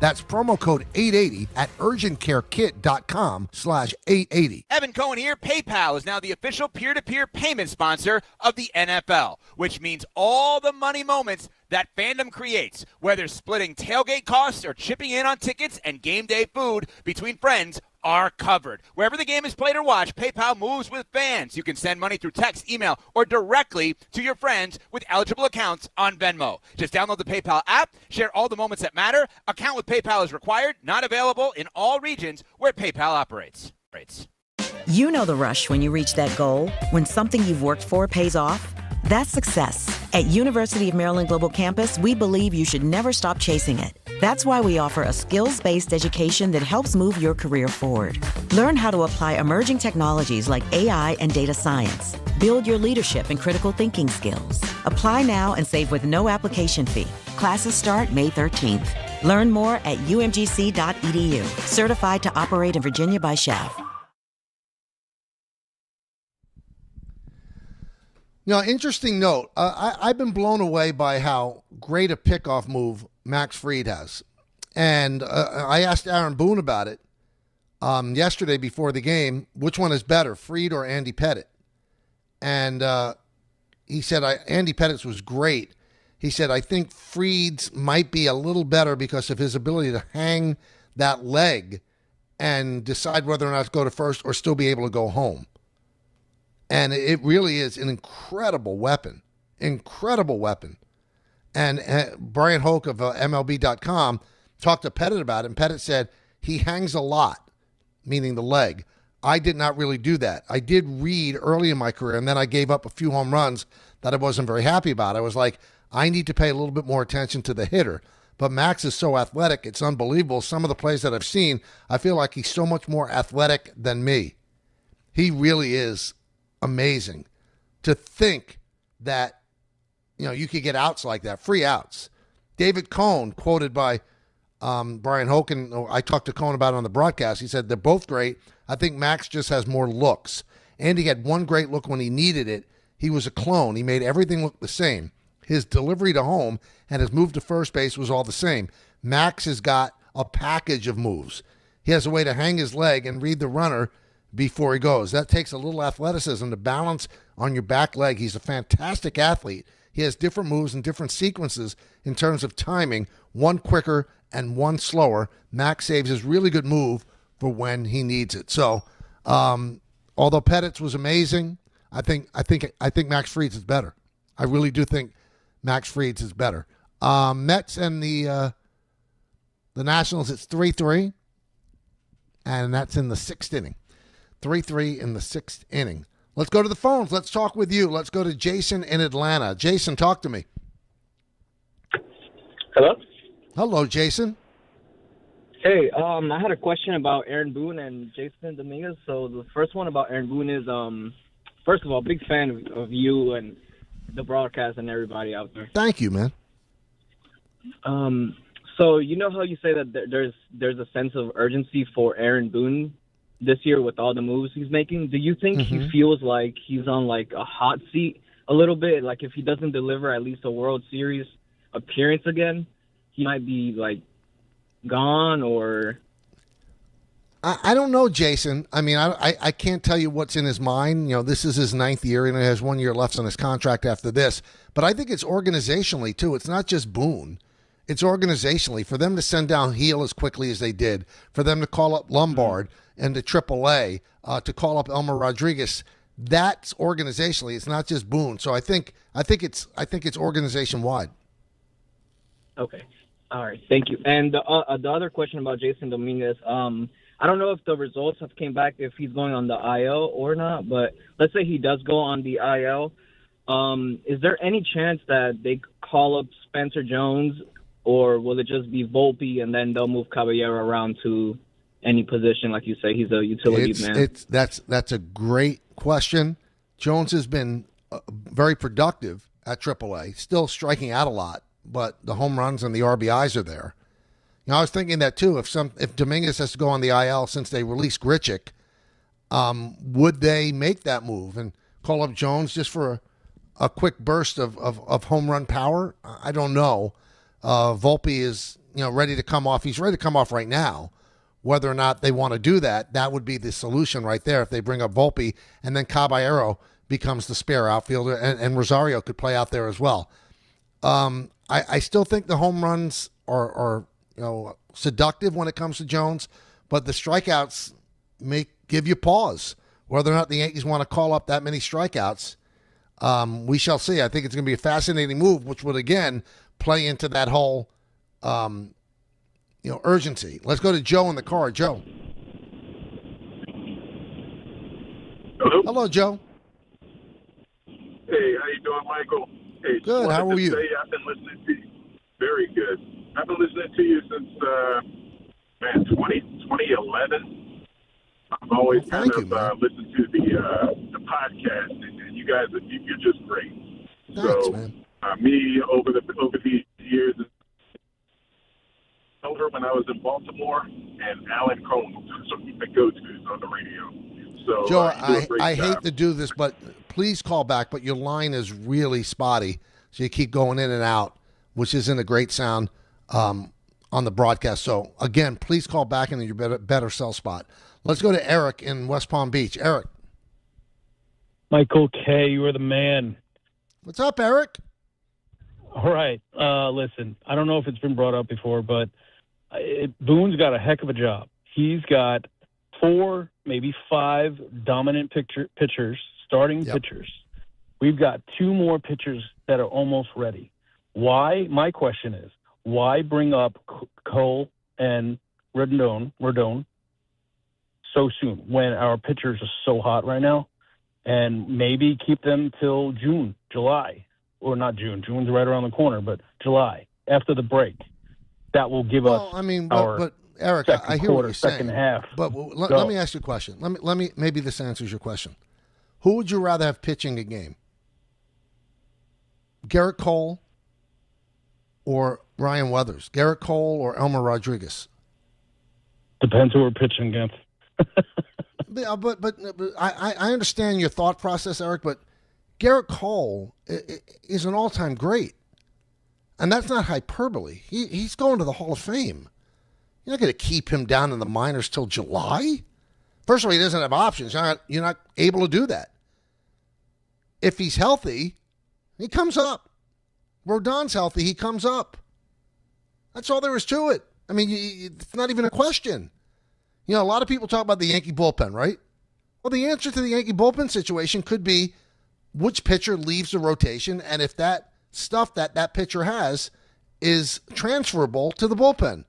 That's promo code 880 at urgentcarekit.com/880. Evan Cohen here. PayPal is now the official peer-to-peer payment sponsor of the NFL, which means all the money moments that fandom creates, whether splitting tailgate costs or chipping in on tickets and game day food between friends, are covered. Wherever the game is played or watched, PayPal moves with fans. You can send money through text, email, or directly to your friends with eligible accounts on Venmo. Just download the PayPal app, share all the moments that matter. Account with PayPal is required, not available in all regions where PayPal operates. You know the rush when you reach that goal, when something you've worked for pays off. That's success. At University of Maryland Global Campus, we believe you should never stop chasing it. That's why we offer a skills-based education that helps move your career forward. Learn how to apply emerging technologies like AI and data science. Build your leadership and critical thinking skills. Apply now and save with no application fee. Classes start May 13th. Learn more at umgc.edu. Certified to operate in Virginia by SCHAF. Now, interesting note. I've been blown away by how great a pickoff move Max Fried has. And I asked Aaron Boone about it yesterday before the game, which one is better, Fried or Andy Pettitte? And he said Andy Pettitte's was great. He said, I think Fried's might be a little better because of his ability to hang that leg and decide whether or not to go to first or still be able to go home. And it really is an incredible weapon. Incredible weapon. And Brian Hoke of MLB.com talked to Pettit about it, and Pettit said he hangs a lot, meaning the leg. I did not really do that. I did read early in my career, and then I gave up a few home runs that I wasn't very happy about. I was like, I need to pay a little bit more attention to the hitter. But Max is so athletic, it's unbelievable. Some of the plays that I've seen, I feel like he's so much more athletic than me. He really is amazing. To think that, you could get outs like that, free outs. David Cohn, quoted by Brian Hoken, I talked to Cohn about it on the broadcast. He said, they're both great. I think Max just has more looks. Andy had one great look when he needed it. He was a clone. He made everything look the same. His delivery to home and his move to first base was all the same. Max has got a package of moves. He has a way to hang his leg and read the runner before he goes. That takes a little athleticism to balance on your back leg. He's a fantastic athlete. He has different moves and different sequences in terms of timing, one quicker and one slower. Max saves his really good move for when he needs it. So, although Pettit's was amazing, I think Max Fried's is better. I really do think Max Fried's is better. Mets and the Nationals, it's 3-3, and that's in the sixth inning. 3-3 in the sixth inning. Let's go to the phones. Let's talk with you. Let's go to Jason in Atlanta. Jason, talk to me. Hello? Hello, Jason. Hey, I had a question about Aaron Boone and Jason Dominguez. So the first one about Aaron Boone is, first of all, big fan of you and the broadcast and everybody out there. Thank you, man. So you know how you say that there's a sense of urgency for Aaron Boone this year with all the moves he's making? Do you think he feels like he's on like a hot seat a little bit? Like if he doesn't deliver at least a World Series appearance again, he might be like gone or... I don't know, Jason. I mean, I can't tell you what's in his mind. This is his 9th year, and he has 1 year left on his contract after this. But I think it's organizationally, too. It's not just Boone. It's organizationally. For them to send down Heel as quickly as they did, for them to call up Lombard and to AAA, to call up Elmer Rodriguez, that's organizationally. It's not just Boone. So I think it's organization-wide. Okay. All right. Thank you. And the other question about Jason Dominguez, I don't know if the results have came back if he's going on the IL or not, but let's say he does go on the IL. Is there any chance that they call up Spencer Jones, or will it just be Volpe and then they'll move Caballero around to any position? Like you say, he's a utility man. That's a great question. Jones has been very productive at AAA, still striking out a lot, but the home runs and the RBIs are there. I was thinking that too. If Dominguez has to go on the IL since they released Grichuk, would they make that move and call up Jones just for a quick burst of home run power? I don't know. Volpe is ready to come off. He's ready to come off right now. Whether or not they want to do that, that would be the solution right there. If they bring up Volpe and then Caballero becomes the spare outfielder, and Rosario could play out there as well. I still think the home runs are seductive when it comes to Jones, but the strikeouts may give you pause. Whether or not the Yankees want to call up that many strikeouts, we shall see. I think it's going to be a fascinating move, which would, again, play into that whole, urgency. Let's go to Joe in the car. Joe. Hello, Joe. Hey, how you doing, Michael? Hey, good. How are you? I've been listening to you. Very good. I've been listening to you since 2011. I've always listened to the podcast, and you guys, you're just great. Thanks, man. Me over these years, over when I was in Baltimore, and Alan Cohn, so the go-tos on the radio. So, Joe, I hate to do this, but please call back. But your line is really spotty, so you keep going in and out, which isn't a great sound on the broadcast. So, again, please call back in your better cell spot. Let's go to Eric in West Palm Beach. Eric. Michael K., you are the man. What's up, Eric? All right. Listen, I don't know if it's been brought up before, but Boone's got a heck of a job. He's got 4, maybe 5 dominant pitchers, starting pitchers. We've got 2 more pitchers that are almost ready. Why? My question is, why bring up Cole and Rodon so soon when our pitchers are so hot right now? And maybe keep them till June, July. Or not June. June's right around the corner, but July, after the break. That will give us but Eric, I hear what you're saying. Second half. But let me ask you a question. Let me maybe this answers your question. Who would you rather have pitching a game? Garrett Cole or Ryan Weathers? Garrett Cole or Elmer Rodriguez? Depends who we're pitching against. But I understand your thought process, Eric, but Garrett Cole is an all-time great. And that's not hyperbole. He's going to the Hall of Fame. You're not going to keep him down in the minors till July? First of all, he doesn't have options. You're not able to do that. If he's healthy, he comes up. Rodon's healthy, he comes up. That's all there is to it. I mean, it's not even a question. You know, a lot of people talk about the Yankee bullpen, right? Well, the answer to the Yankee bullpen situation could be which pitcher leaves the rotation and if that stuff that pitcher has is transferable to the bullpen.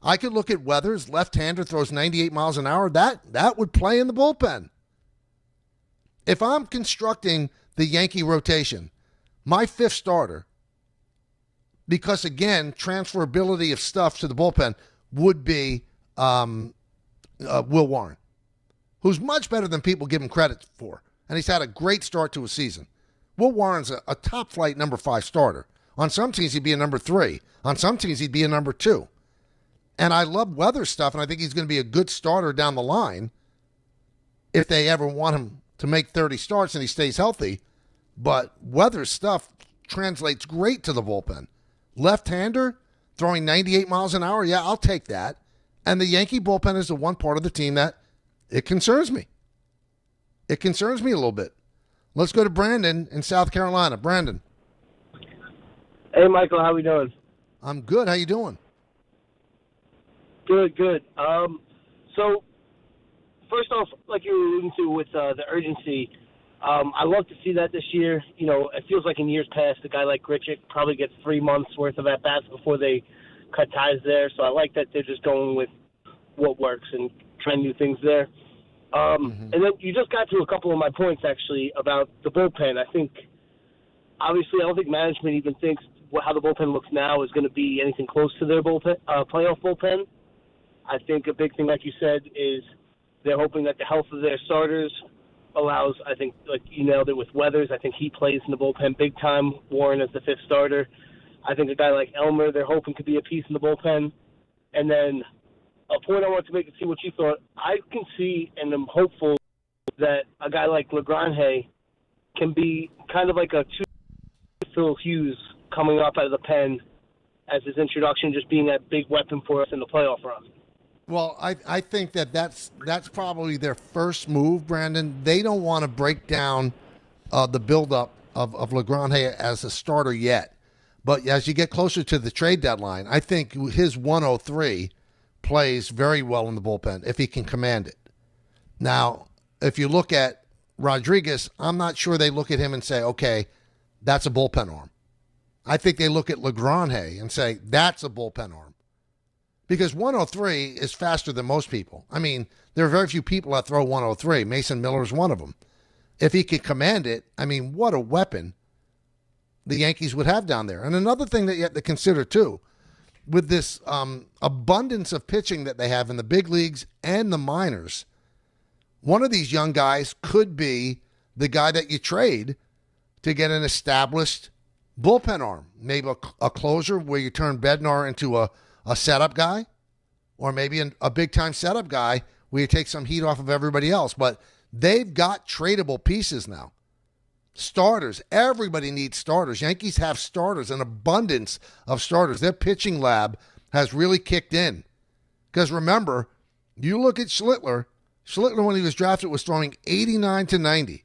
I could look at Weathers, left-hander, throws 98 miles an hour. That would play in the bullpen. If I'm constructing the Yankee rotation, my 5th starter, because, again, transferability of stuff to the bullpen would be Will Warren, who's much better than people give him credit for. And he's had a great start to a season. Will Warren's a top-flight number 5 starter. On some teams, he'd be a number 3. On some teams, he'd be a number 2. And I love Weather's stuff, and I think he's going to be a good starter down the line if they ever want him to make 30 starts and he stays healthy. But Weather's stuff translates great to the bullpen. Left-hander, throwing 98 miles an hour, yeah, I'll take that. And the Yankee bullpen is the one part of the team that it concerns me. It concerns me a little bit. Let's go to Brandon in South Carolina. Brandon. Hey, Michael, how we doing? I'm good. How you doing? Good. So, first off, like you were alluding to with the urgency, I love to see that this year. You know, it feels like in years past, a guy like Grichuk probably gets 3 months worth of at-bats before they cut ties there. So I like that they're just going with what works and trying new things there. And then you just got to a couple of my points, actually, about the bullpen. I think, obviously, I don't think management even thinks how the bullpen looks now is going to be anything close to their bullpen, playoff bullpen. I think a big thing, like you said, is they're hoping that the health of their starters allows, I think, like you nailed it with Weathers, I think he plays in the bullpen big time. Warren as the 5th starter. I think a guy like Elmer, they're hoping could be a piece in the bullpen. And then a point I want to make and see what you thought. I can see and I'm hopeful that a guy like LaGrange can be kind of like a Phil Hughes coming up out of the pen as his introduction, just being that big weapon for us in the playoff run. Well, I think that's probably their first move, Brandon. They don't want to break down the buildup of LaGrange as a starter yet. But as you get closer to the trade deadline, I think his 103 plays very well in the bullpen if he can command it. Now, if you look at Rodriguez, I'm not sure they look at him and say, okay, that's a bullpen arm. I think they look at LaGrange and say, that's a bullpen arm. Because 103 is faster than most people. I mean, there are very few people that throw 103. Mason Miller's one of them. If he could command it, I mean, what a weapon the Yankees would have down there. And another thing that you have to consider, too, with this abundance of pitching that they have in the big leagues and the minors, one of these young guys could be the guy that you trade to get an established bullpen arm. Maybe a closer where you turn Bednar into a setup guy, or maybe a big-time setup guy where you take some heat off of everybody else. But they've got tradable pieces now. Starters. Everybody needs starters. Yankees have starters, an abundance of starters. Their pitching lab has really kicked in. Because remember, you look at Schlittler. Schlittler, when he was drafted, was throwing 89 to 90.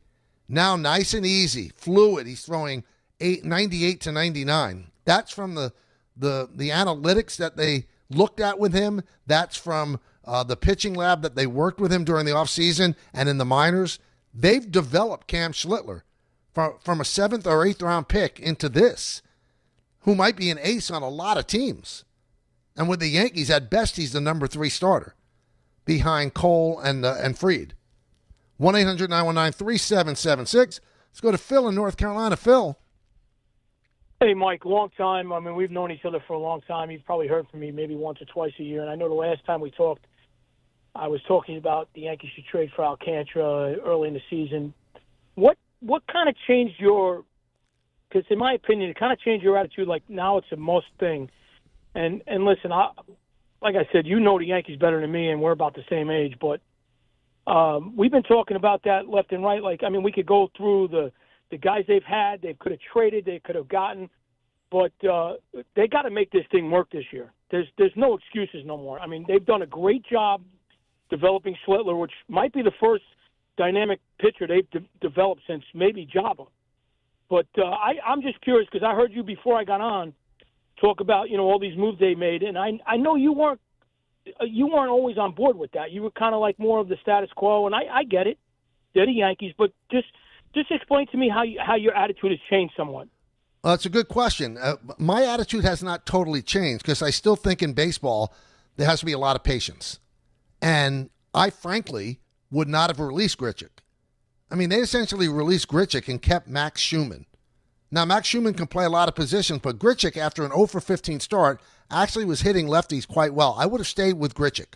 Now, nice and easy, fluid. He's throwing 98 to 99. That's from the analytics that they looked at with him. That's from the pitching lab that they worked with him during the offseason and in the minors. They've developed Cam Schlittler from a 7th or 8th round pick into this, who might be an ace on a lot of teams. And with the Yankees, at best, he's the number 3 starter behind Cole and Fried. 1-800-919-3776. Let's go to Phil in North Carolina. Phil. Hey, Mike, long time. I mean, we've known each other for a long time. You've probably heard from me maybe once or twice a year. And I know the last time we talked, I was talking about the Yankees should trade for Alcantara early in the season. What kind of changed your – because in my opinion, it kind of changed your attitude, like now it's a must thing. And listen, like I said, you know the Yankees better than me, and we're about the same age. But we've been talking about that left and right. Like, I mean, we could go through the guys they've had, they could have traded, they could have gotten, but they got to make this thing work this year. There's no excuses no more. I mean, they've done a great job developing Schlittler, which might be the first dynamic pitcher they've developed since maybe Jabba. But I'm just curious because I heard you before I got on talk about all these moves they made, and I know you weren't always on board with that. You were kind of like more of the status quo, and I get it. They're the Yankees, but just explain to me how your attitude has changed somewhat. Well, it's a good question. My attitude has not totally changed because I still think in baseball there has to be a lot of patience. And I, frankly, would not have released Grichuk. I mean, they essentially released Grichuk and kept Max Schumann. Now, Max Schumann can play a lot of positions, but Grichuk, after an 0 for 15 start, actually was hitting lefties quite well. I would have stayed with Grichuk,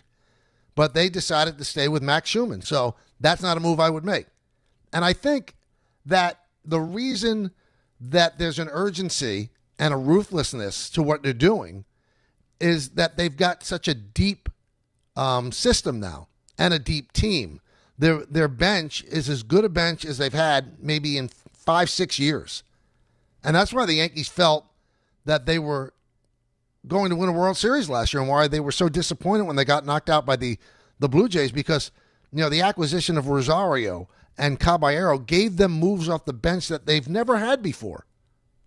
but they decided to stay with Max Schumann. So that's not a move I would make. And I think that the reason that there's an urgency and a ruthlessness to what they're doing is that they've got such a deep system now and a deep team. Their bench is as good a bench as they've had maybe in 5-6 years. And that's why the Yankees felt that they were going to win a World Series last year and why they were so disappointed when they got knocked out by the Blue Jays because, the acquisition of Rosario and Caballero gave them moves off the bench that they've never had before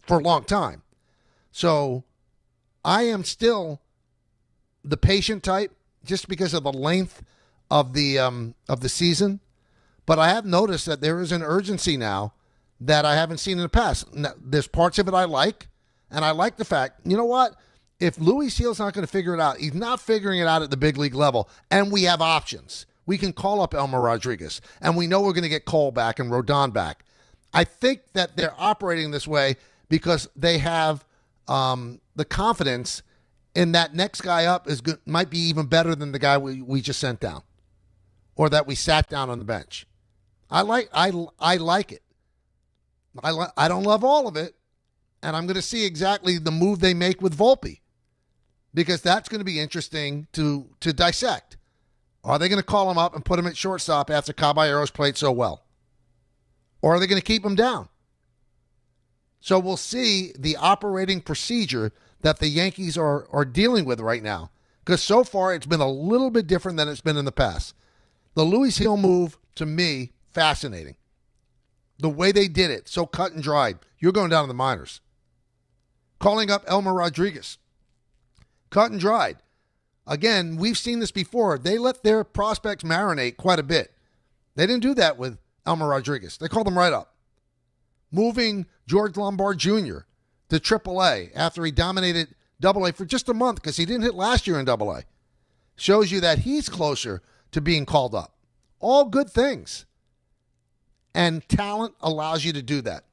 for a long time. So I am still the patient type just because of the length of the season. But I have noticed that there is an urgency now that I haven't seen in the past. Now, there's parts of it I like, and I like the fact, you know what? If Louis Seal's not going to figure it out, he's not figuring it out at the big league level, and we have options. We can call up Elmer Rodriguez, and we know we're going to get Cole back and Rodon back. I think that they're operating this way because they have the confidence in that next guy up is good, might be even better than the guy we just sent down or that we sat down on the bench. I like it. I don't love all of it, and I'm going to see exactly the move they make with Volpe because that's going to be interesting to dissect. Are they going to call him up and put him at shortstop after Caballero's played so well? Or are they going to keep him down? So we'll see the operating procedure that the Yankees are dealing with right now because so far it's been a little bit different than it's been in the past. The Louis Hill move, to me, fascinating. The way they did it, so cut and dried. You're going down to the minors. Calling up Elmer Rodriguez. Cut and dried. Again, we've seen this before. They let their prospects marinate quite a bit. They didn't do that with Elmer Rodriguez. They called him right up. Moving George Lombard Jr. to AAA after he dominated AA for just a month because he didn't hit last year in AA. Shows you that he's closer to being called up. All good things. And talent allows you to do that.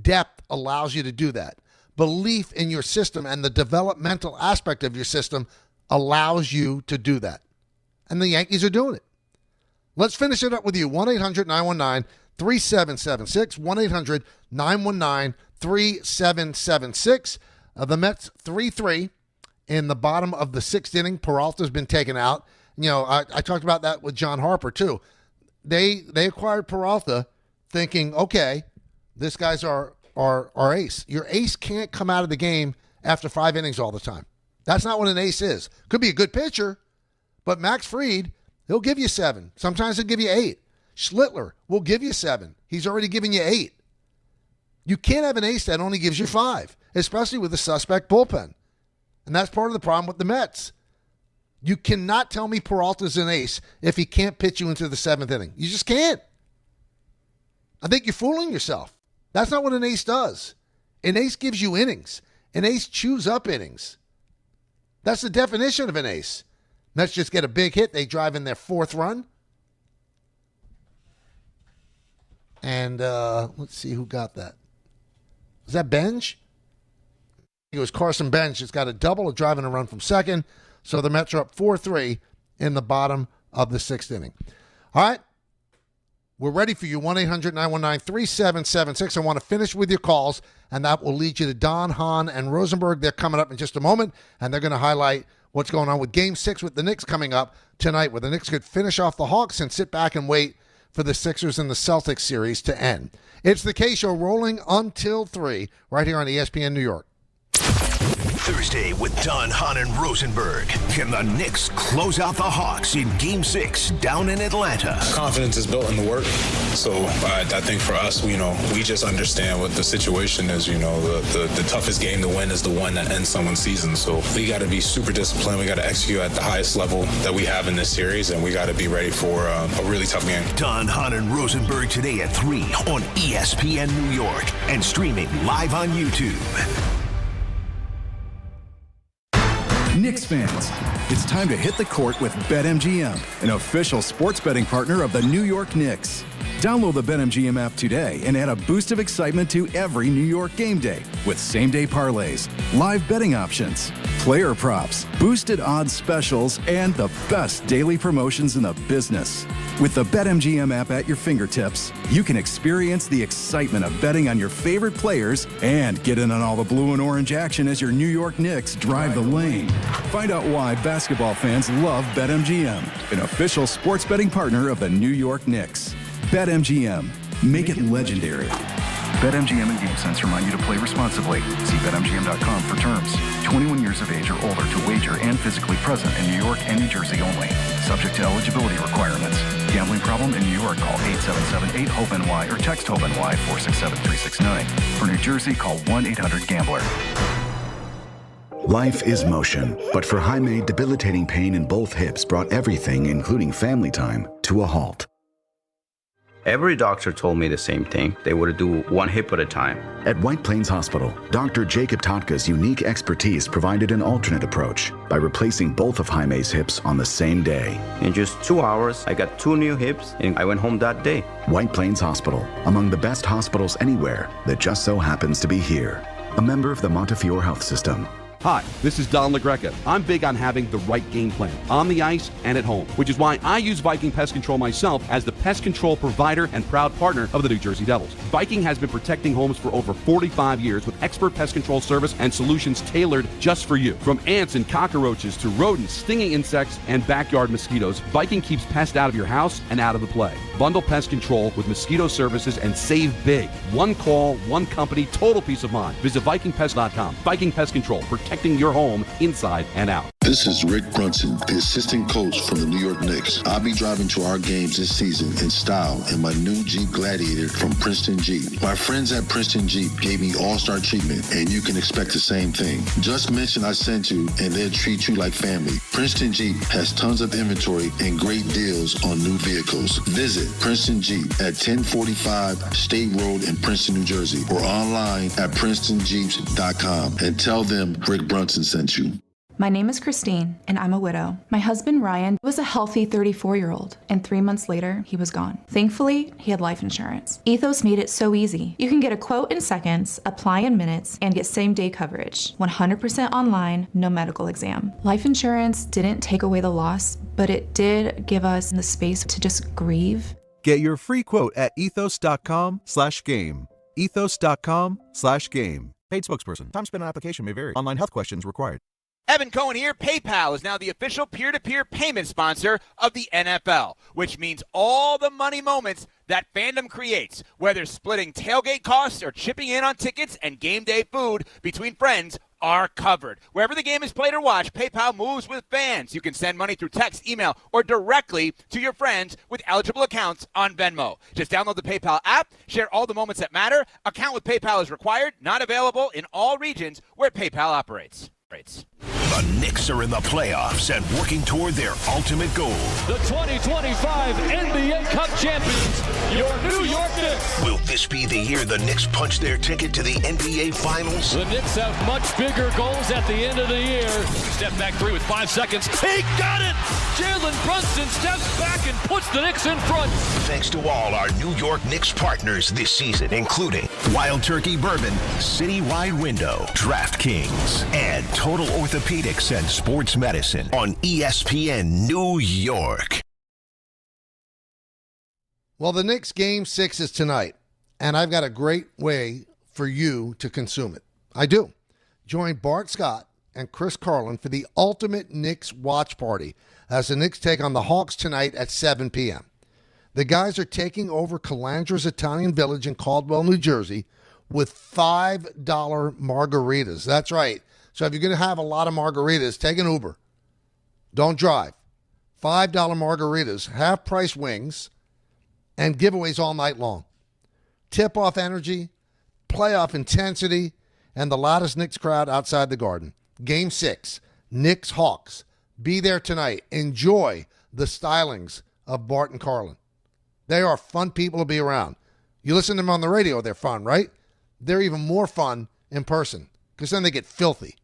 Depth allows you to do that. Belief in your system and the developmental aspect of your system allows you to do that. And the Yankees are doing it. Let's finish it up with you. 1-800-919-3776. 1-800-919-3776. The Mets 3-3 in the bottom of the 6th inning. Peralta's been taken out. I talked about that with John Harper, too. They acquired Peralta thinking, okay, this guy's our ace. Your ace can't come out of the game after 5 innings all the time. That's not what an ace is. Could be a good pitcher, but Max Fried, he'll give you 7. Sometimes he'll give you 8. Schlittler will give you 7. He's already given you 8. You can't have an ace that only gives you 5, especially with a suspect bullpen. And that's part of the problem with the Mets. You cannot tell me Peralta's an ace if he can't pitch you into the 7th inning. You just can't. I think you're fooling yourself. That's not what an ace does. An ace gives you innings. An ace chews up innings. That's the definition of an ace. Mets just get a big hit. They drive in their 4th run. And let's see who got that. Was that Benj? It was Carson Benj. It's got a double, a drive, and a run from second. So the Mets are up 4-3 in the bottom of the 6th inning. All right. We're ready for you, 1-800-919-3776. I want to finish with your calls, and that will lead you to Don, Hahn, and Rosenberg. They're coming up in just a moment, and they're going to highlight what's going on with Game 6 with the Knicks coming up tonight, where the Knicks could finish off the Hawks and sit back and wait for the Sixers and the Celtics series to end. It's the K-Show rolling until 3 right here on ESPN New York. Thursday with Don, Hahn, and Rosenberg. Can the Knicks close out the Hawks in Game 6 down in Atlanta? Confidence is built in the work. So I think for us, we just understand what the situation is. The toughest game to win is the one that ends someone's season. So we got to be super disciplined. We got to execute at the highest level that we have in this series, and we got to be ready for a really tough game. Don, Hahn, and Rosenberg today at 3 on ESPN New York and streaming live on YouTube. Knicks fans, it's time to hit the court with BetMGM, an official sports betting partner of the New York Knicks. Download the BetMGM app today and add a boost of excitement to every New York game day with same-day parlays, live betting options, player props, boosted odds specials, and the best daily promotions in the business. With the BetMGM app at your fingertips, you can experience the excitement of betting on your favorite players and get in on all the blue and orange action as your New York Knicks drive the lane. Find out why basketball fans love BetMGM, an official sports betting partner of the New York Knicks. BetMGM. Make it legendary. BetMGM and GameSense remind you to play responsibly. See BetMGM.com for terms. 21 years of age or older to wager and physically present in New York and New Jersey only. Subject to eligibility requirements. Gambling problem in New York? Call 877-8-HOPE-NY or text HOPE-NY 467-369. For New Jersey, call 1-800-GAMBLER. Life is motion, but for Jaime, debilitating pain in both hips brought everything, including family time, to a halt. Every doctor told me the same thing. They would do one hip at a time. At White Plains Hospital, Dr. Jacob Totka's unique expertise provided an alternate approach by replacing both of Jaime's hips on the same day. In just 2 hours, I got 2 new hips, and I went home that day. White Plains Hospital, among the best hospitals anywhere that just so happens to be here. A member of the Montefiore Health System. Hi, this is Don LaGreca. I'm big on having the right game plan, on the ice and at home, which is why I use Viking Pest Control myself as the pest control provider and proud partner of the New Jersey Devils. Viking has been protecting homes for over 45 years with expert pest control service and solutions tailored just for you. From ants and cockroaches to rodents, stinging insects, and backyard mosquitoes, Viking keeps pests out of your house and out of the play. Bundle pest control with mosquito services and save big. One call, one company, total peace of mind. Visit VikingPest.com. Viking Pest Control, protecting your home inside and out. This is Rick Brunson, the assistant coach from the New York Knicks. I'll be driving to our games this season in style in my new Jeep Gladiator from Princeton Jeep. My friends at Princeton Jeep gave me all-star treatment, and you can expect the same thing. Just mention I sent you, and they'll treat you like family. Princeton Jeep has tons of inventory and great deals on new vehicles. Visit Princeton Jeep at 1045 State Road in Princeton, New Jersey, or online at PrincetonJeeps.com and tell them Rick Brunson sent you. My name is Christine, and I'm a widow. My husband, Ryan, was a healthy 34-year-old, and 3 months later, he was gone. Thankfully, he had life insurance. Ethos made it so easy. You can get a quote in seconds, apply in minutes, and get same-day coverage. 100% online, no medical exam. Life insurance didn't take away the loss, but it did give us the space to just grieve. Get your free quote at ethos.com/game. Ethos.com/game. Paid spokesperson. Time spent on application may vary. Online health questions required. Evan Cohen here. PayPal is now the official peer-to-peer payment sponsor of the NFL, which means all the money moments that fandom creates, whether splitting tailgate costs or chipping in on tickets and game day food between friends, are covered. Wherever the game is played or watched, PayPal moves with fans. You can send money through text, email, or directly to your friends with eligible accounts on Venmo. Just download the PayPal app, share all the moments that matter. Account with PayPal is required, not available in all regions where PayPal operates. The Knicks are in the playoffs and working toward their ultimate goal. The 2025 NBA Cup champions, your New York Knicks. Will this be the year the Knicks punch their ticket to the NBA Finals? The Knicks have much bigger goals at the end of the year. Step back three with 5 seconds. He got it! Jalen Brunson steps back and puts the Knicks in front. Thanks to all our New York Knicks partners this season, including Wild Turkey Bourbon, Citywide Window, DraftKings, and Total Orthopedics and Sports Medicine on ESPN New York. Well, the Knicks Game 6 is tonight, and I've got a great way for you to consume it. I do. Join Bart Scott and Chris Carlin for the ultimate Knicks watch party as the Knicks take on the Hawks tonight at 7 p.m. The guys are taking over Calandra's Italian Village in Caldwell, New Jersey with $5 margaritas. That's right. So if you're going to have a lot of margaritas, take an Uber. Don't drive. $5 margaritas, half-price wings, and giveaways all night long. Tip-off energy, playoff intensity, and the loudest Knicks crowd outside the Garden. Game 6, Knicks Hawks. Be there tonight. Enjoy the stylings of Bart and Carlin. They are fun people to be around. You listen to them on the radio, they're fun, right? They're even more fun in person because then they get filthy.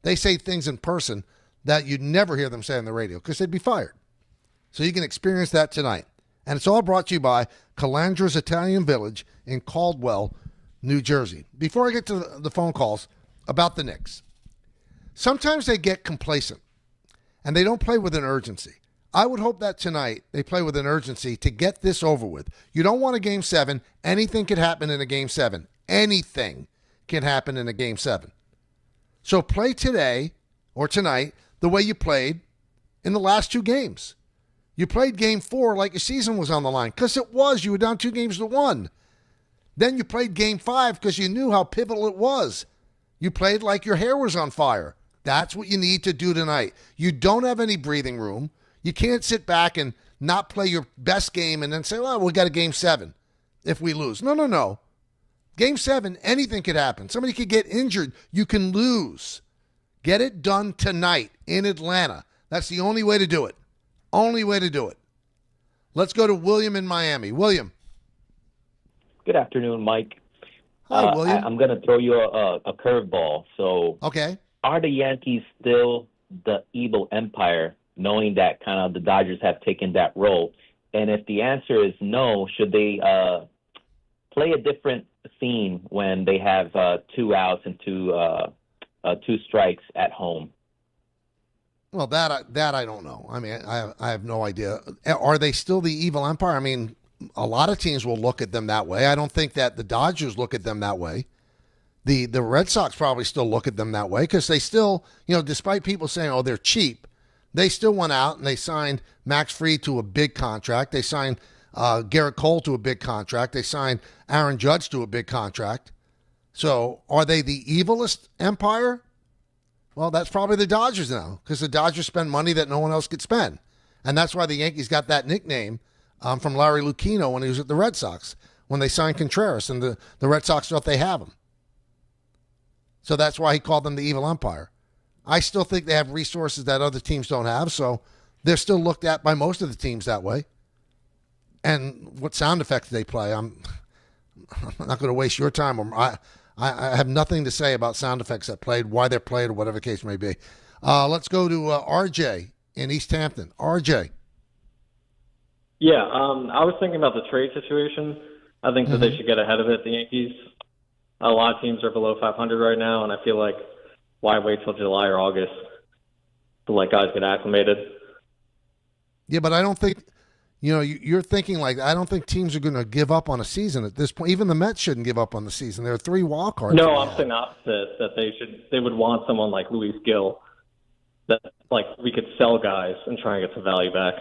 They say things in person that you'd never hear them say on the radio because they'd be fired. So you can experience that tonight. And it's all brought to you by Calandra's Italian Village in Caldwell, New Jersey. Before I get to the phone calls about the Knicks, sometimes they get complacent and they don't play with an urgency. I would hope that tonight they play with an urgency to get this over with. You don't want a Game 7. Anything could happen in a Game 7. Anything can happen in a Game 7. So play today or tonight the way you played in the last 2 games. You played Game 4 like your season was on the line because it was. You were down 2-1. Then you played Game 5 because you knew how pivotal it was. You played like your hair was on fire. That's what you need to do tonight. You don't have any breathing room. You can't sit back and not play your best game and then say, well, we got a Game 7 if we lose. No. Game 7, anything could happen. Somebody could get injured. You can lose. Get it done tonight in Atlanta. That's the only way to do it. Only way to do it. Let's go to William in Miami. William. Good afternoon, Mike. Hi, William. I'm going to throw you a curveball. So, okay. Are the Yankees still the evil empire, knowing that kind of the Dodgers have taken that role? And if the answer is no, should they play a different scene when they have 2 outs and 2 strikes at home? Well, that I don't know. I mean, I have no idea. Are they still the evil empire? I mean, a lot of teams will look at them that way. I don't think that the Dodgers look at them that way. The Red Sox probably still look at them that way because they still, despite people saying, oh, they're cheap, they still went out and they signed Max Fried to a big contract. They signed Garrett Cole to a big contract. They signed Aaron Judge to a big contract. So are they the evilest empire? Well, that's probably the Dodgers now because the Dodgers spend money that no one else could spend. And that's why the Yankees got that nickname from Larry Lucchino when he was at the Red Sox, when they signed Contreras, and the Red Sox thought they have him. So that's why he called them the evil empire. I still think they have resources that other teams don't have, so they're still looked at by most of the teams that way. And what sound effects they play, I'm not going to waste your time. I have nothing to say about sound effects that played, why they're played, or whatever the case may be. Let's go to RJ in East Hampton. RJ. Yeah, I was thinking about the trade situation. I think that they should get ahead of it, the Yankees. A lot of teams are below 500 right now, and I feel like why wait till July or August to let guys get acclimated? Yeah, but I don't think, you're thinking like, I don't think teams are going to give up on a season at this point. Even the Mets shouldn't give up on the season. There are 3 wild cards. No, I'm saying the opposite, that they would want someone like Luis Gil that like we could sell guys and try and get some value back.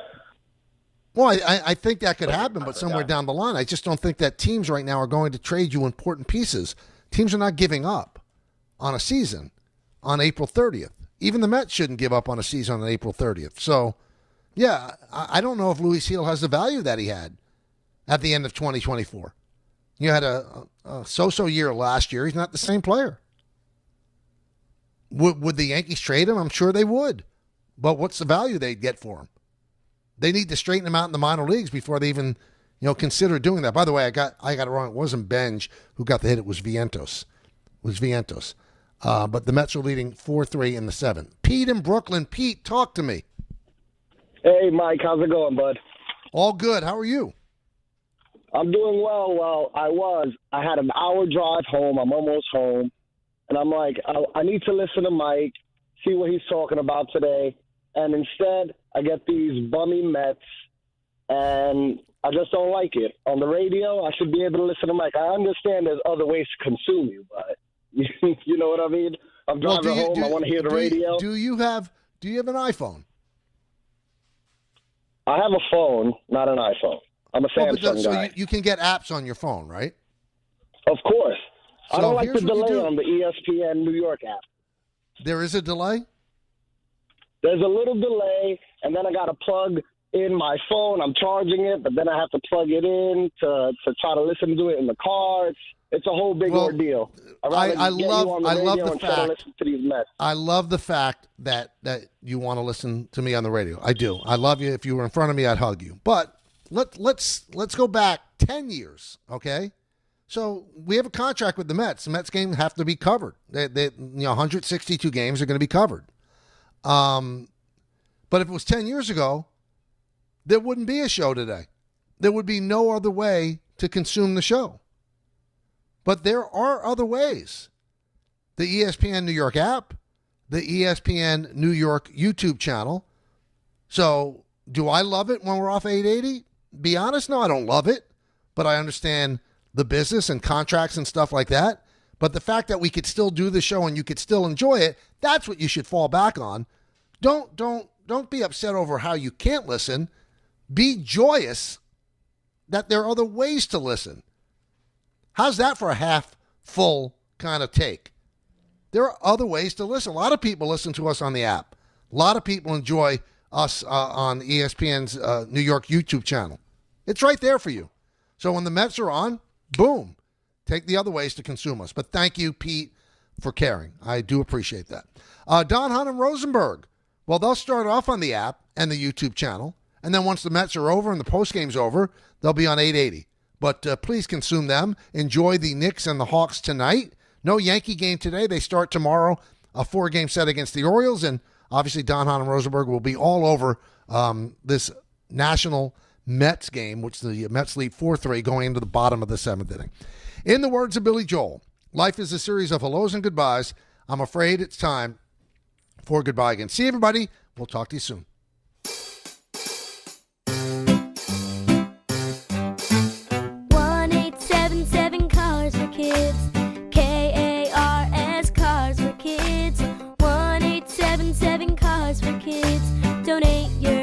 Well, I think that could happen, but somewhere down the line. I just don't think that teams right now are going to trade you important pieces. Teams are not giving up on a season on April 30th. Even the Mets shouldn't give up on a season on April 30th. So, yeah, I don't know if Louis Seal has the value that he had at the end of 2024. You had a so-so year last year. He's not the same player. Would the Yankees trade him? I'm sure they would. But what's the value they'd get for him? They need to straighten him out in the minor leagues before they even, consider doing that. By the way, I got it wrong. It wasn't Benj who got the hit. It was Vientos. But the Mets are leading 4-3 in the 7th. Pete in Brooklyn. Pete, talk to me. Hey, Mike. How's it going, bud? All good. How are you? I'm doing well. Well, I had an hour drive home. I'm almost home. And I'm like, I need to listen to Mike, see what he's talking about today. And instead, I get these bummy Mets, and I just don't like it. On the radio, I should be able to listen to Mike. I understand there's other ways to consume you, but you know what I mean? I'm driving home. I want to hear the radio. Do you have an iPhone? I have a phone, not an iPhone. I'm a Samsung guy. So you can get apps on your phone, right? Of course. So I don't like the delay on the ESPN New York app. There is a delay? There's a little delay, and then I got to plug in my phone. I'm charging it, but then I have to plug it in to try to listen to it in the car. It's a whole big ordeal. I love the fact. I love the fact that you want to listen to me on the radio. I do. I love you. If you were in front of me, I'd hug you. But let's go back 10 years, okay? So we have a contract with the Mets. The Mets games have to be covered. 162 games are going to be covered. But if it was 10 years ago, there wouldn't be a show today. There would be no other way to consume the show. But there are other ways. The ESPN New York app, the ESPN New York YouTube channel. So do I love it when we're off 880? Be honest, no, I don't love it. But I understand the business and contracts and stuff like that. But the fact that we could still do the show and you could still enjoy it, that's what you should fall back on. Don't be upset over how you can't listen. Be joyous that there are other ways to listen. How's that for a half full kind of take? There are other ways to listen. A lot of people listen to us on the app. A lot of people enjoy us on ESPN's New York YouTube channel. It's right there for you. So when the Mets are on, boom, take the other ways to consume us. But thank you, Pete, for caring. I do appreciate that. Don Hunt and Rosenberg. Well, they'll start off on the app and the YouTube channel. And then once the Mets are over and the postgame's over, they'll be on 880. But please consume them. Enjoy the Knicks and the Hawks tonight. No Yankee game today. They start tomorrow, a 4-game set against the Orioles. And obviously Don Hunt and Rosenberg will be all over this national Mets game, which the Mets lead 4-3 going into the bottom of the 7th inning. In the words of Billy Joel, life is a series of hellos and goodbyes. I'm afraid it's time for goodbye again. See everybody. We'll talk to you soon. Cars for Kids. KARS Cars for Kids. 1-877 Cars for Kids. Donate your